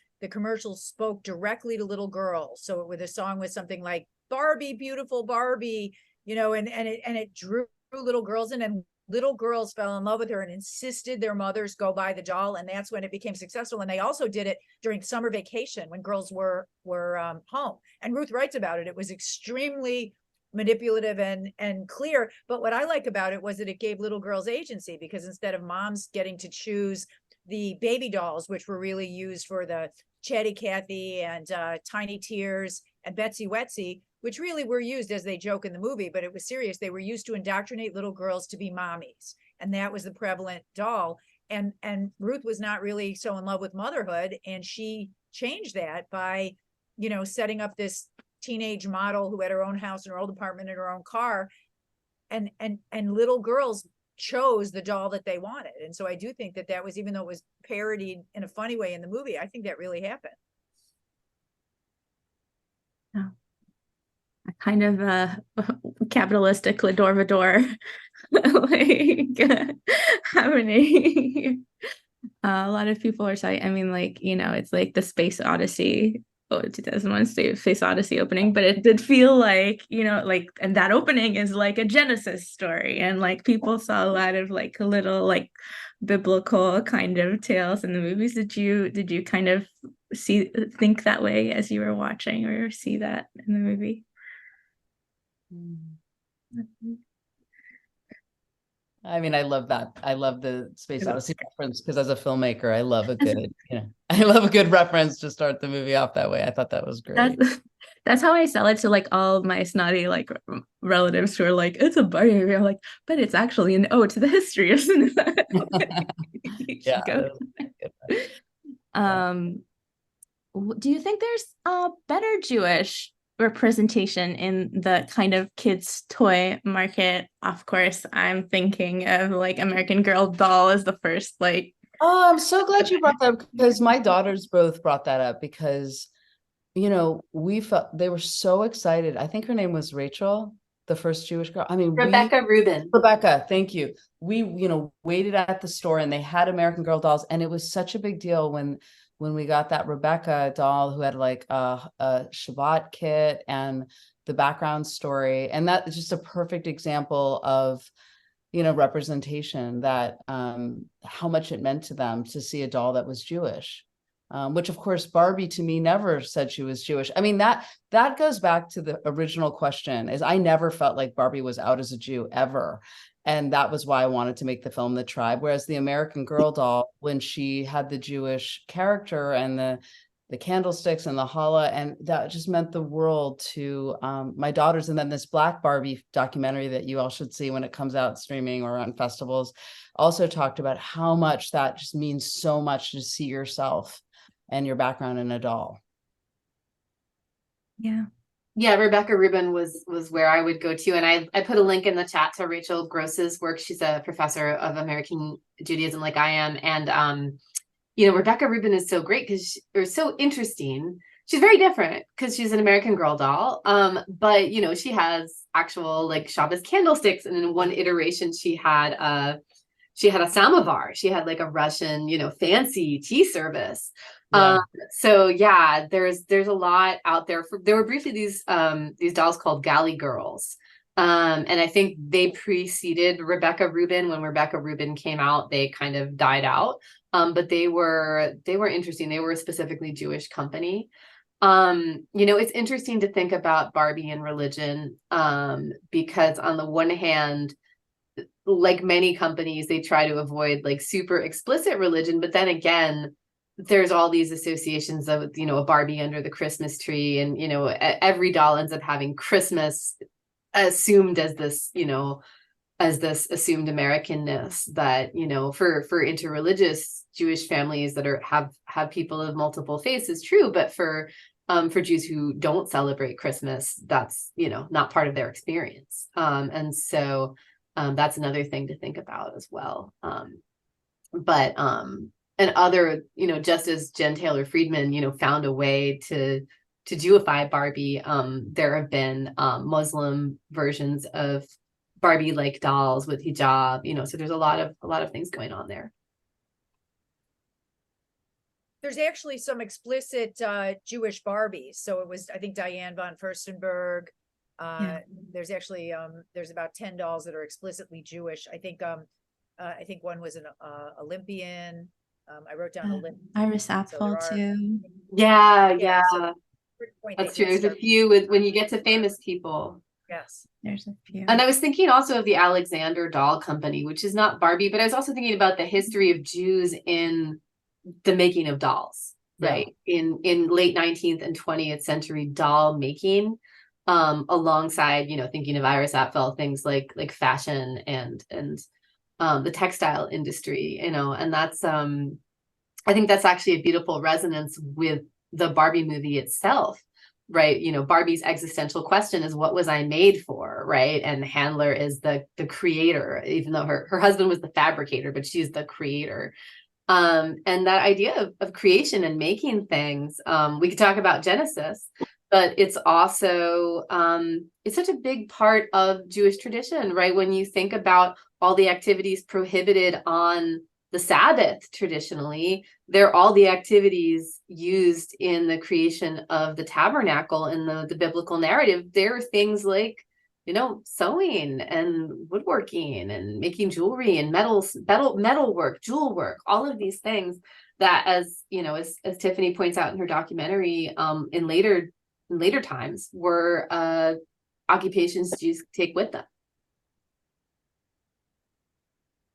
spoke directly to little girls. So the song was something like Barbie, beautiful Barbie, and it drew little girls in, and little girls fell in love with her and insisted their mothers go buy the doll. And that's when it became successful. And they also did it during summer vacation when girls were home. And Ruth writes about it. It was extremely manipulative and clear. But what I like about it was that it gave little girls agency, because instead of moms getting to choose the baby dolls, which were really used for the Chatty Cathy and Tiny Tears and Betsy Wetsy, which really were used, as they joke in the movie, but it was serious. They were used to indoctrinate little girls to be mommies. And that was the prevalent doll. And Ruth was not really so in love with motherhood. And she changed that by, setting up this teenage model who had her own house and her own apartment and her own car. And little girls chose the doll that they wanted. And so I do think that was, even though it was parodied in a funny way in the movie, I think that really happened.
Oh. A kind of capitalistic Lador like happening. A lot of people are saying, it's like the Space Odyssey, 2001 Space Odyssey opening, but it did feel like, and that opening is like a Genesis story, and like people saw a lot of like little like biblical kind of tales in the movies. Did you kind of think that way as you were watching, or see that in the movie?
I love that. I love the Space Odyssey reference because as a filmmaker, I love a good reference to start the movie off that way. I thought that was great.
That's how I sell it to like all of my snotty like relatives who are like, it's a Barbie movie. I'm like, but it's actually an ode to the history, isn't it? Do you think there's a better Jewish representation in the kind of kids toy market? Of course, I'm thinking of like American Girl doll as the first like.
Oh, I'm so glad you brought that up, because my daughters both brought that up, because we felt they were so excited. I think her name was Rachel, the first Jewish girl.
Rebecca Rubin.
Rebecca, thank you. We waited at the store and they had American Girl dolls, and it was such a big deal when we got that Rebecca doll who had like a Shabbat kit and the background story. And that is just a perfect example of, representation, that how much it meant to them to see a doll that was Jewish, which of course, Barbie to me never said she was Jewish. That goes back to the original question, is I never felt like Barbie was out as a Jew ever. And that was why I wanted to make the film The Tribe. Whereas the American Girl doll, when she had the Jewish character and the candlesticks and the challah, and that just meant the world to my daughters. And then this Black Barbie documentary that you all should see when it comes out streaming or on festivals also talked about how much that just means so much to see yourself and your background in a doll.
Yeah, Rebecca Rubin was where I would go to. And I put a link in the chat to Rachel Gross's work. She's a professor of American Judaism like I am. And, Rebecca Rubin is so great or so interesting she's very different because she's an American Girl doll. But you know, she has actual like Shabbos candlesticks, and in one iteration she had a samovar. She had like a Russian, you know, fancy tea service.
Yeah.
So yeah, there's a lot out there. There were briefly these dolls called Galley Girls. And I think they preceded Rebecca Rubin. When Rebecca Rubin came out, they kind of died out. But they were interesting. They were a specifically Jewish company. You know, it's interesting to think about Barbie and religion, because on the one hand, like many companies, they try to avoid like super explicit religion, but then again, there's all these associations of, you know, a Barbie under the Christmas tree, and you know, every doll ends up having Christmas assumed as this, you know, as this assumed Americanness that, you know, for interreligious Jewish families that have people of multiple faiths is true, but for Jews who don't celebrate Christmas, that's, you know, not part of their experience. And so that's another thing to think about as well. And other, you know, just as Jen Taylor Friedman, you know, found a way to Jewify Barbie, there have been Muslim versions of Barbie-like dolls with hijab, you know, so there's a lot of things going on there.
There's actually some explicit Jewish Barbies. So it was, I think, Diane von Furstenberg. There's actually there's about 10 dolls that are explicitly Jewish. I think one was an Olympian. I wrote down Olympian.
Iris Apfel too.
Yeah.
So
that's true. There's a few when you get to famous people.
Yes.
There's a few.
And I was thinking also of the Alexander Doll Company, which is not Barbie, but I was also thinking about the history of Jews in the making of dolls, right? In late 19th and 20th century doll making, alongside, you know, thinking of Iris Apfel, things like fashion and the textile industry, you know, and that's I think that's actually a beautiful resonance with the Barbie movie itself, right? You know, Barbie's existential question is, what was I made for, right? And Handler is the creator, even though her husband was the fabricator, but she's the creator. And that idea of creation and making things, we could talk about Genesis, but it's also it's such a big part of Jewish tradition, right? When you think about all the activities prohibited on the Sabbath traditionally, they're all the activities used in the creation of the tabernacle in the biblical narrative. There are things like, you know, sewing and woodworking and making jewelry and metal work, jewel work, all of these things that, as you know, as Tiffany points out in her documentary, in later times were occupations Jews take with them.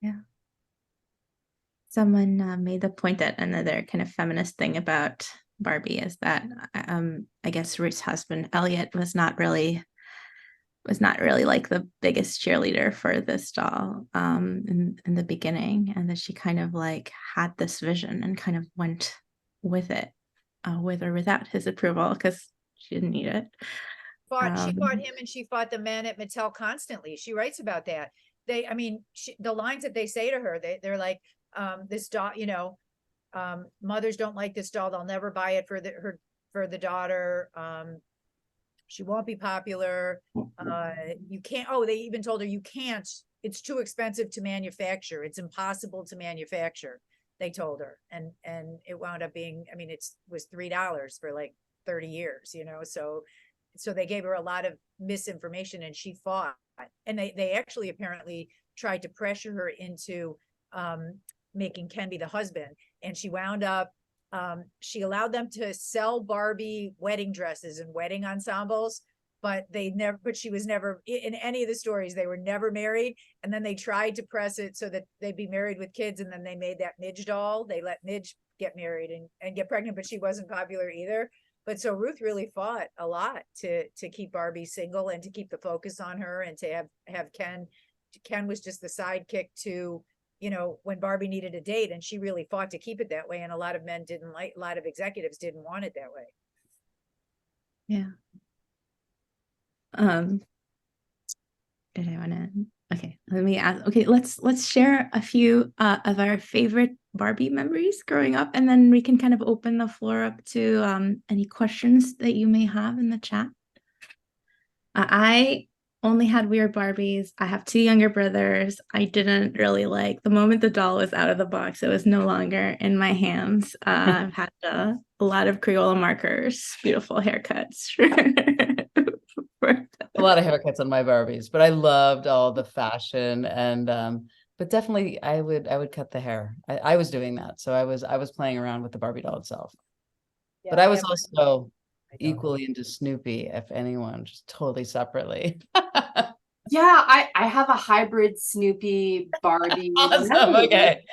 Yeah. Someone made the point that another kind of feminist thing about Barbie is that I guess Ruth's husband Elliot was not really like the biggest cheerleader for this doll in the beginning, and that she kind of like had this vision and kind of went with it, with or without his approval, because she didn't need it.
She fought him, and she fought the men at Mattel constantly. She writes about that. The lines that they say to her, they're like, this doll, you know, mothers don't like this doll. They'll never buy it for the daughter. She won't be popular. You can't. Oh, they even told her, you can't. It's too expensive to manufacture. It's impossible to manufacture. They told her, and it wound up being. I mean, it was $3 for like 30 years. You know, so they gave her a lot of misinformation, and she fought. And they actually apparently tried to pressure her into making Ken be the husband, and she wound up. She allowed them to sell Barbie wedding dresses and wedding ensembles, but she was never in any of the stories. They were never married. And then they tried to press it so that they'd be married with kids. And then they made that Midge doll. They let Midge get married and get pregnant, but she wasn't popular either. But so Ruth really fought a lot to keep Barbie single and to keep the focus on her, and to have Ken. Ken was just the sidekick to, you know, when Barbie needed a date, and she really fought to keep it that way. And a lot of men didn't like, a lot of executives didn't want it that way.
Yeah. Did I want to Okay, let me ask. Okay, let's share a few of our favorite Barbie memories growing up, and then we can kind of open the floor up to any questions that you may have in the chat. I only had weird Barbies. I have two younger brothers. I didn't really like the moment the doll was out of the box, it was no longer in my hands. I've had a lot of Crayola markers, beautiful haircuts.
A lot of haircuts on my Barbies, but I loved all the fashion and but definitely I would cut the hair. I was doing that. So I was playing around with the Barbie doll itself.
Yeah,
But I was
have-
also
I don't.
equally into Snoopy, if anyone, just totally separately.
Yeah, I have a hybrid Snoopy Barbie
Awesome.
memory.
Okay.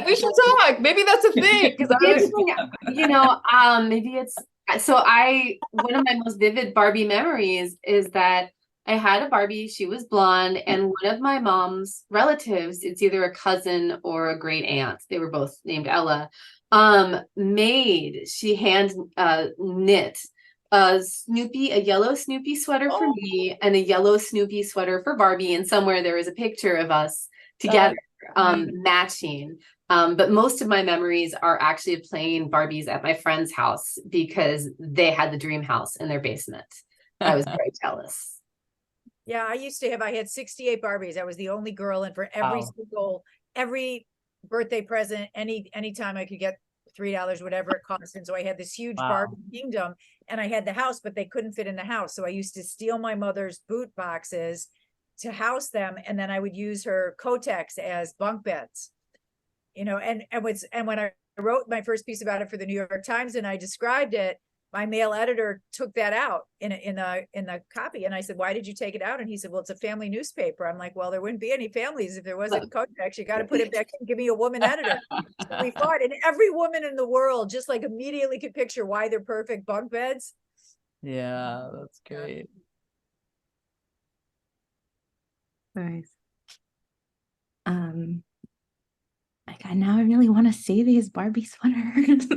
We should talk. Maybe that's a thing because I was
maybe it's so one of my most vivid Barbie memories is that I had a Barbie, she was blonde, and one of my mom's relatives, it's either a cousin or a great aunt, they were both named Ella, she hand knit a yellow Snoopy sweater for me and a yellow Snoopy sweater for Barbie, and somewhere there is a picture of us together, matching. But most of my memories are actually of playing Barbies at my friend's house because they had the dream house in their basement. I was very jealous.
Yeah, I had 68 Barbies. I was the only girl, and for every
Wow.
every birthday present, anytime I could get $3, whatever it cost. And so I had this huge
Wow.
Barbie kingdom, and I had the house, but they couldn't fit in the house. So I used to steal my mother's boot boxes to house them, and then I would use her Kotex as bunk beds. And when I wrote my first piece about it for the New York Times and I described it, my male editor took that out in the copy, and I said, "Why did you take it out?" And he said, "Well, it's a family newspaper." I'm like, "Well, there wouldn't be any families if there wasn't Kotex. You got to put it back in. Give me a woman editor." So we fought, and every woman in the world just like immediately could picture why they're perfect bunk beds.
Yeah, that's great.
Nice. Now I really want to see these Barbie sweaters.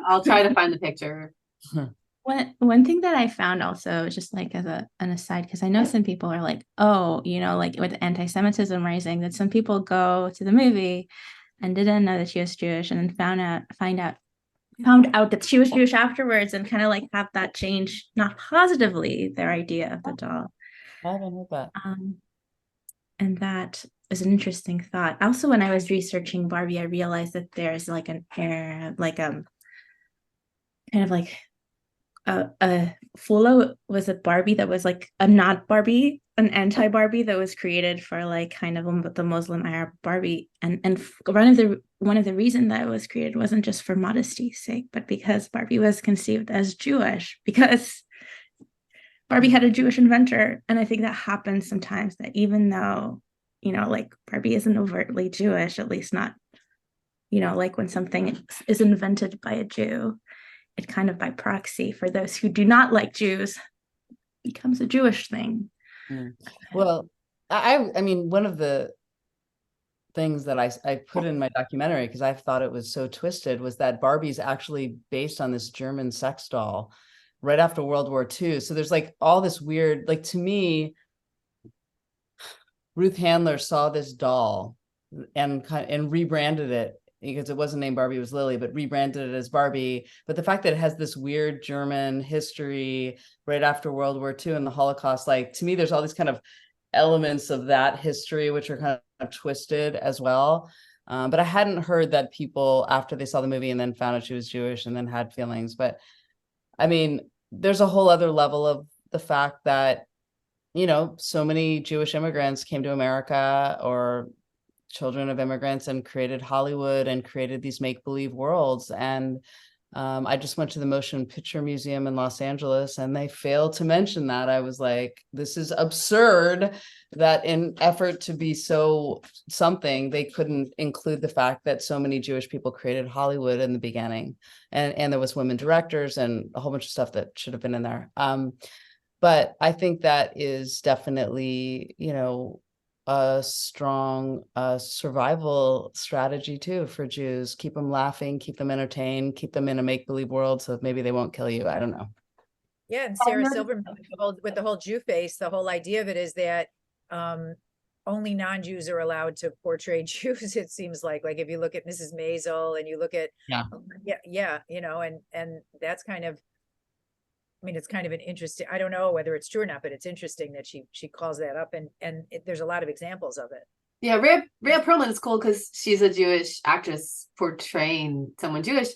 I'll try to find the picture.
One thing that I found also, just like as an aside, because I know some people are like, oh, like with anti-Semitism rising, that some people go to the movie and didn't know that she was Jewish, and then found out that she was Jewish afterwards, and kind of like have that change, not positively, their idea of the doll.
I haven't heard that.
And that is an interesting thought. Also, when I was researching Barbie, I realized that there's like an air, like kind of like a Fulo was a Barbie that was like a not Barbie, an anti-Barbie that was created for like kind of the Muslim Arab Barbie, and one of the reason that it was created wasn't just for modesty's sake, but because Barbie was conceived as Jewish, because Barbie had a Jewish inventor. And I think that happens sometimes, that even though, like Barbie isn't overtly Jewish, at least not, like when something is invented by a Jew, it kind of by proxy, for those who do not like Jews, becomes a Jewish thing.
Well, I mean, one of the things that I put in my documentary, because I thought it was so twisted, was that Barbie's actually based on this German sex doll right after World War II. So there's like all this weird, like, to me, Ruth Handler saw this doll and rebranded it, because it wasn't named Barbie, it was Lily, but rebranded it as Barbie. But the fact that it has this weird German history right after World War II and the Holocaust, like, to me, there's all these kind of elements of that history which are kind of twisted as well. But I hadn't heard that people, after they saw the movie and then found out she was Jewish and then had feelings. But I mean, there's a whole other level of the fact that, so many Jewish immigrants came to America, or children of immigrants, and created Hollywood and created these make-believe worlds. And I just went to the Motion Picture Museum in Los Angeles, and they failed to mention that. I was like, this is absurd that in effort to be so something, they couldn't include the fact that so many Jewish people created Hollywood in the beginning. And there was women directors and a whole bunch of stuff that should have been in there. But I think that is definitely, a strong survival strategy too for Jews. Keep them laughing, keep them entertained, keep them in a make-believe world, so maybe they won't kill you. I don't know.
Yeah, and
I
Sarah
know-
Silverman with the whole Jew face, the whole idea of it is that only non-Jews are allowed to portray Jews, it seems like if you look at Mrs. Maisel and you look at
Yeah.
yeah, and that's kind of, I mean, it's kind of an interesting, I don't know whether it's true or not, but it's interesting that she calls that up, and there's a lot of examples of it.
Yeah, Rhea Perlman is cool because she's a Jewish actress portraying someone Jewish.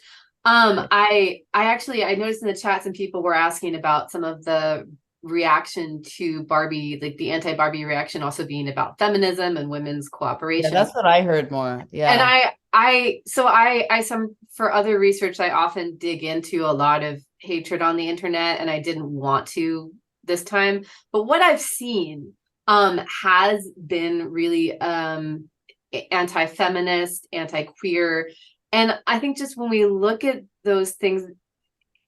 I actually I noticed in the chat some people were asking about some of the reaction to Barbie, like the anti-Barbie reaction also being about feminism and women's
Yeah,
cooperation.
that's what I heard more. Yeah.
And I some for other research, I often dig into a lot of hatred on the internet, and I didn't want to this time. But what I've seen has been really anti-feminist, anti-queer. And I think just when we look at those things,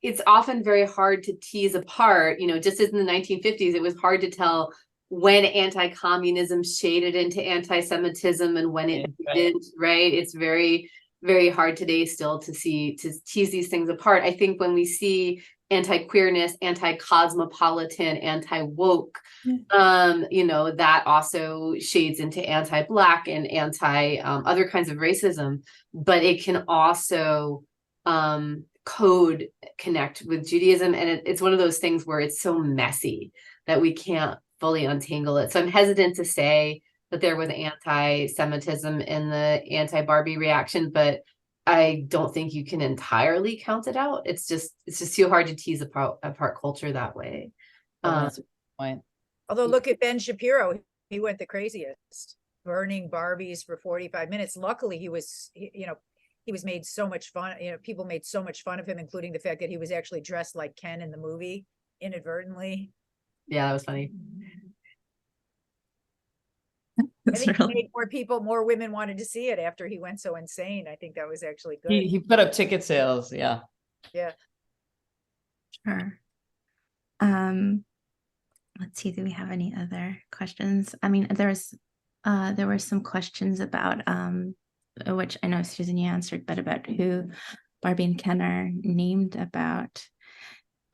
it's often very hard to tease apart, just as in the 1950s, it was hard to tell when anti-communism shaded into anti-Semitism and when it didn't, right? It's very, very hard today still to tease these things apart. I think when we see anti-queerness, anti-cosmopolitan, anti-woke, that also shades into anti-Black and anti other kinds of racism, but it can also connect with Judaism. And it's one of those things where it's so messy that we can't fully untangle it. So I'm hesitant to say that there was anti-Semitism in the anti-Barbie reaction, but I don't think you can entirely count it out. It's just too hard to tease apart culture that way.
That's a good point.
Although look at Ben Shapiro, he went the craziest, burning Barbies for 45 minutes. Luckily, he was made so much fun. People made so much fun of him, including the fact that he was actually dressed like Ken in the movie inadvertently.
Yeah, that was funny.
I think it made more women wanted to see it after he went so insane. I think that was actually good.
He put up ticket sales. Yeah.
Yeah.
Sure. Let's see, do we have any other questions? I mean, there were some questions about which I know Susan you answered, but about who Barbie and Ken are named after.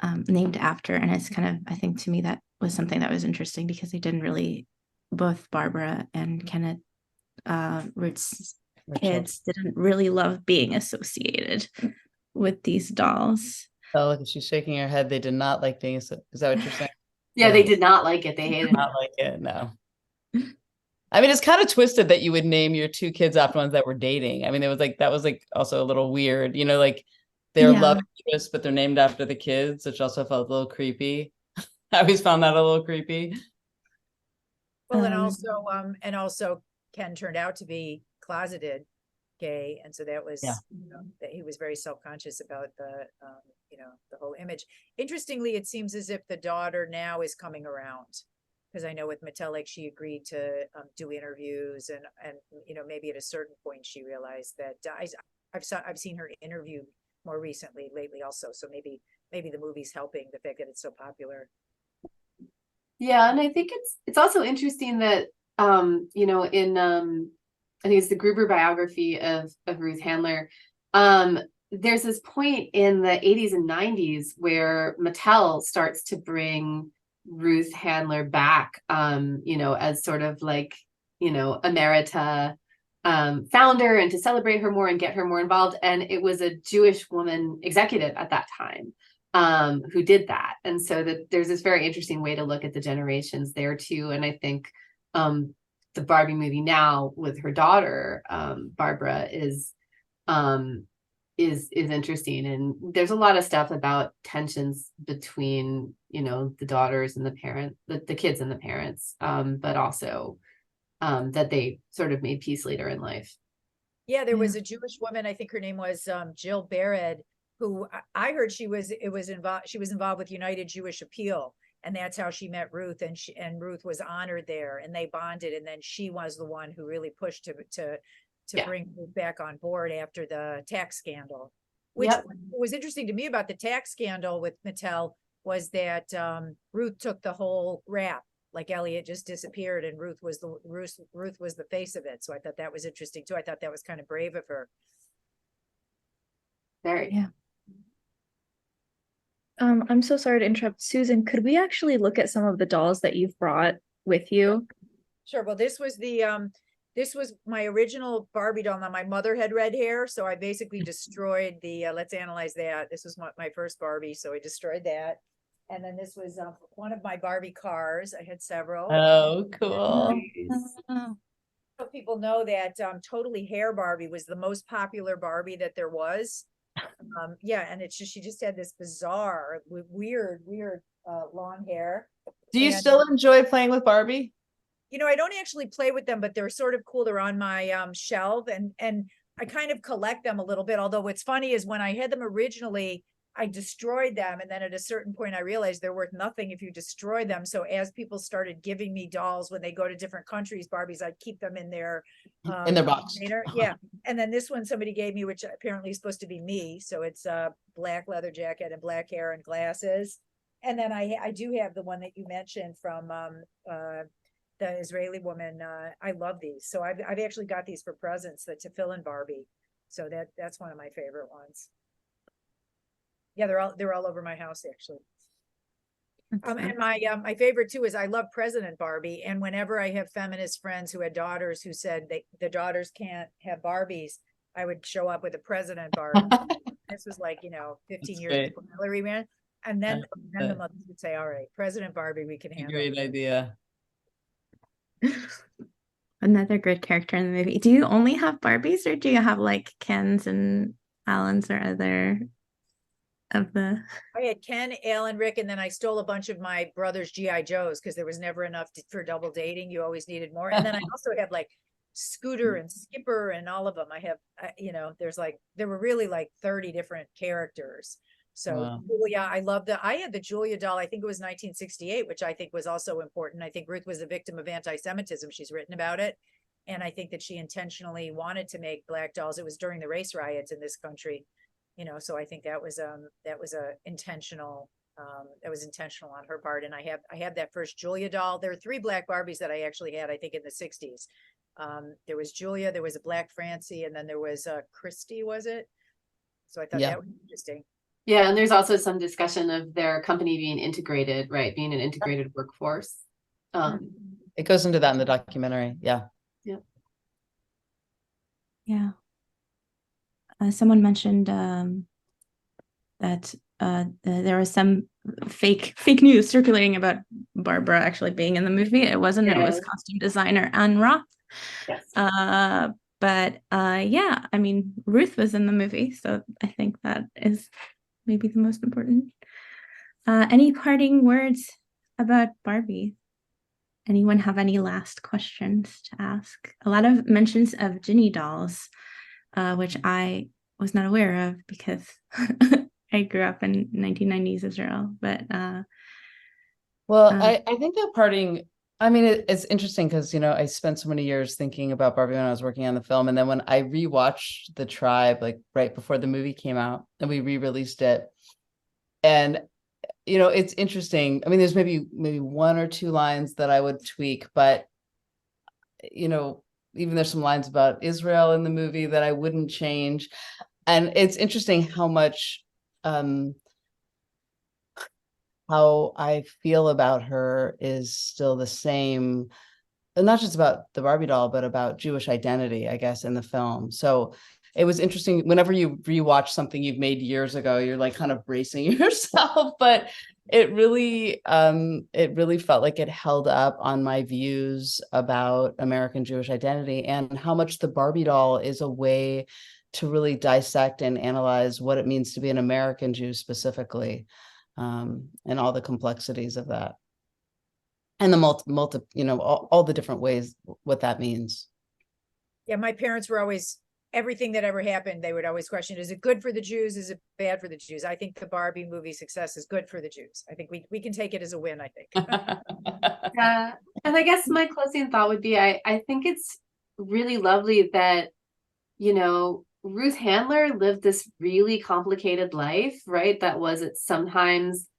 And it's kind of, I think to me that was something that was interesting because they didn't really, both Barbara and Kenneth Ruth's kids didn't really love being associated with these dolls.
Oh, look, she's shaking her head. They did not like being, is that what you're saying?
Yeah, they did not like it. They hated it.
Not like it, no. I mean, it's kind of twisted that you would name your two kids after ones that were dating. I mean, that was also a little weird, like they're love interests, but they're named after the kids, which also felt a little creepy. I always found that a little creepy.
Well, and also Ken turned out to be closeted gay, and so that was that he was very self-conscious about the whole image. Interestingly, it seems as if the daughter now is coming around, because I know with Mattel, like she agreed to do interviews, and maybe at a certain point she realized that I've seen her interview more lately also, so maybe the movie's helping the fact that it's so popular.
Yeah, and I think it's also interesting that in I think it's the Gruber biography of Ruth Handler. There's this point in the 80s and 90s where Mattel starts to bring Ruth Handler back, as sort of like, emerita founder, and to celebrate her more and get her more involved. And it was a Jewish woman executive at that time who did that. And so that there's this very interesting way to look at the generations there too. And I think the Barbie movie now with her daughter, Barbara, is interesting. And there's a lot of stuff about tensions between, the daughters and the kids and the parents, but also that they sort of made peace later in life.
Yeah, there was a Jewish woman, I think her name was Jill Barrett, who I heard she was involved with United Jewish Appeal, and that's how she met Ruth, and Ruth was honored there, and they bonded, and then she was the one who really pushed to bring Ruth back on board after the tax scandal. Which was interesting to me about the tax scandal with Mattel was that Ruth took the whole rap. Like Elliot just disappeared, and Ruth was the face of it. So I thought that was interesting too. I thought that was kind of brave of her.
Very.
Yeah.
I'm so sorry to interrupt. Susan, could we actually look at some of the dolls that you've brought with you?
Sure. Well, this was my original Barbie doll. Now my mother had red hair, so I basically destroyed the, let's analyze that. This was my first Barbie, so I destroyed that. And then this was one of my Barbie cars. I had several.
Oh, cool.
People know that Totally Hair Barbie was the most popular Barbie that there was. Yeah, and it's just she just had this bizarre, weird long hair.
Do you
And,
still enjoy playing with Barbie?
you know, I don't actually play with them, but they're sort of cool. They're on my shelf, and I kind of collect them a little bit. Although what's funny is when I had them originally, I destroyed them, and then at a certain point I realized they're worth nothing if you destroy them. So as people started giving me dolls when they go to different countries, Barbies, I'd keep them in their
box.
container. Yeah. And then this one somebody gave me, which apparently is supposed to be me. So it's a black leather jacket and black hair and glasses. And then I do have the one that you mentioned from the Israeli woman. I love these. So I've actually got these for presents, the Tefillin Barbie. So that's one of my favorite ones. Yeah, they're all over my house actually. And my favorite too is I love President Barbie. And whenever I have feminist friends who had daughters who said the daughters can't have Barbies, I would show up with a President Barbie. This was like, 15 years before Hillary ran. And then the mothers would say, all right, President Barbie, we can handle
Great idea.
Another good character in the movie. Do you only have Barbies, or do you have like Kens and Allens or other of the?
I had Ken, Alan, Rick, and then I stole a bunch of my brother's GI Joes because there was never enough for double dating. You always needed more. And then I also have like Scooter and Skipper and all of them. I have, there were really like 30 different characters. So
Wow.
Julia, I had the Julia doll, I think it was 1968, which I think was also important. I think Ruth was a victim of anti-Semitism. She's written about it. And I think that she intentionally wanted to make black dolls. It was during the race riots in this country. So I think that was intentional on her part. And I have that first Julia doll. There are 3 black Barbies that I actually had, I think in the 60s. There was Julia, there was a black Francie, and then there was Christy, was it? So I thought that was interesting.
Yeah, and there's also some discussion of their company being integrated, right? Being an integrated workforce.
It goes into that in the documentary. Yeah.
Yeah. Someone mentioned that there was some fake news circulating about Barbara actually being in the movie. It wasn't. It was costume designer Anne Roth.
Yes.
But yeah, I mean, Ruth was in the movie, so I think that is maybe the most important. Any parting words about Barbie? Anyone have any last questions to ask? A lot of mentions of Ginny dolls, which I was not aware of because I grew up in 1990s Israel. But
I think that parting, I mean, it's interesting because, I spent so many years thinking about Barbie when I was working on the film. And then when I rewatched The Tribe, like right before the movie came out and we re-released it. And, it's interesting. I mean, there's maybe 1 or 2 lines that I would tweak, but, even there's some lines about Israel in the movie that I wouldn't change. And it's interesting how much, how I feel about her is still the same, and not just about the Barbie doll, but about Jewish identity, I guess, in the film. So it was interesting. Whenever you rewatch something you've made years ago, you're like kind of bracing yourself, but it really felt like it held up on my views about American Jewish identity and how much the Barbie doll is a way to really dissect and analyze what it means to be an American Jew specifically, and all the complexities of that. And the all the different ways what that means.
Yeah, my parents were always, everything that ever happened, they would always question, is it good for the Jews? Is it bad for the Jews? I think the Barbie movie success is good for the Jews. I think we can take it as a win, I think.
And I guess my closing thought would be, I think it's really lovely that, Ruth Handler lived this really complicated life, right? That was at sometimes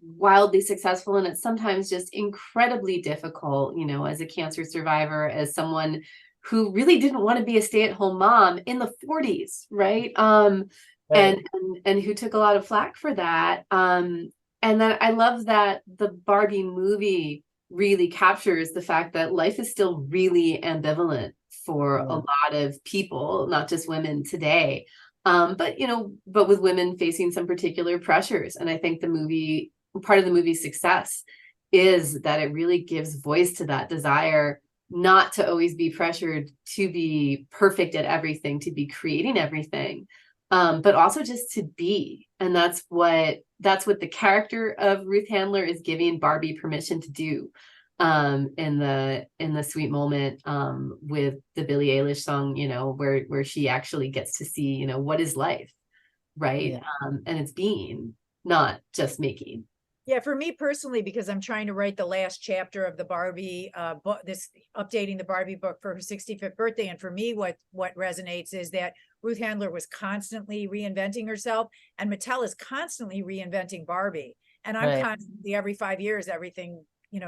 wildly successful and it's sometimes just incredibly difficult, as a cancer survivor, as someone who really didn't want to be a stay-at-home mom in the 40s, right?
Right.
and who took a lot of flack for that. And then I love that the Barbie movie really captures the fact that life is still really ambivalent for a lot of people, not just women today. But but with women facing some particular pressures. And I think part of the movie's success is that it really gives voice to that desire not to always be pressured to be perfect at everything, to be creating everything, but also just to be. And that's what the character of Ruth Handler is giving Barbie permission to do, in the sweet moment, with the Billie Eilish song, where she actually gets to see, what is life, right?
Yeah.
And it's being, not just making.
Yeah, for me personally, because I'm trying to write the last chapter of the Barbie book, updating the Barbie book for her 65th birthday. And for me, what resonates is that Ruth Handler was constantly reinventing herself, and Mattel is constantly reinventing Barbie. And I'm
Right.
constantly, every 5 years, everything,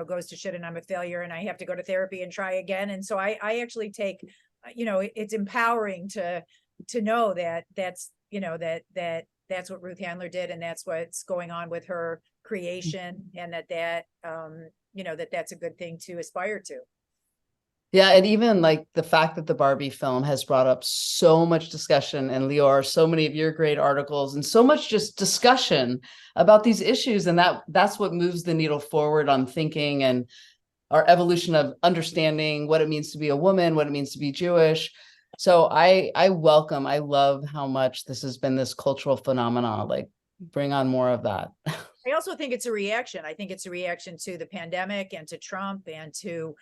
goes to shit and I'm a failure and I have to go to therapy and try again. And so I actually take, it's empowering to know that that's what Ruth Handler did, and that's what's going on with her creation, and that's a good thing to aspire to.
Yeah, and even like the fact that the Barbie film has brought up so much discussion, and Lior, so many of your great articles, and so much just discussion about these issues, and that's what moves the needle forward on thinking and our evolution of understanding what it means to be a woman, what it means to be Jewish. So I love how much this has been this cultural phenomenon. Like, bring on more of that.
I also think it's a reaction. I think it's a reaction to the pandemic and to Trump and to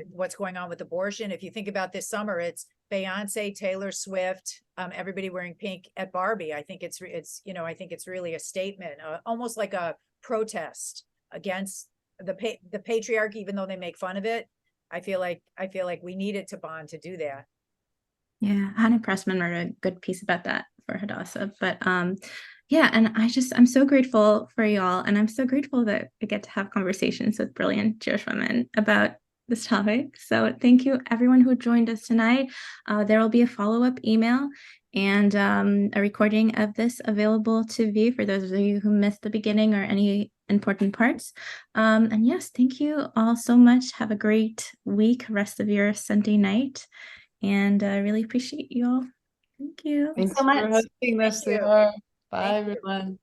what's going on with abortion. If you think about this summer, it's Beyonce, Taylor Swift, everybody wearing pink at Barbie. I think it's really a statement, almost like a protest against the patriarchy, even though they make fun of it. I feel like we needed to bond to do that.
Yeah, Hannah Pressman wrote a good piece about that for Hadassah. But yeah, and I'm so grateful for y'all, and I'm so grateful that I get to have conversations with brilliant Jewish women about this topic. So thank you everyone who joined us tonight. There will be a follow-up email and a recording of this available to view for those of you who missed the beginning or any important parts. And yes, thank you all so much. Have a great week, rest of your Sunday night. And I really appreciate you all. Thank you.
Thanks
so
for
much.
hosting this,
Thank you.
Lior. Bye,
Thank you.
everyone.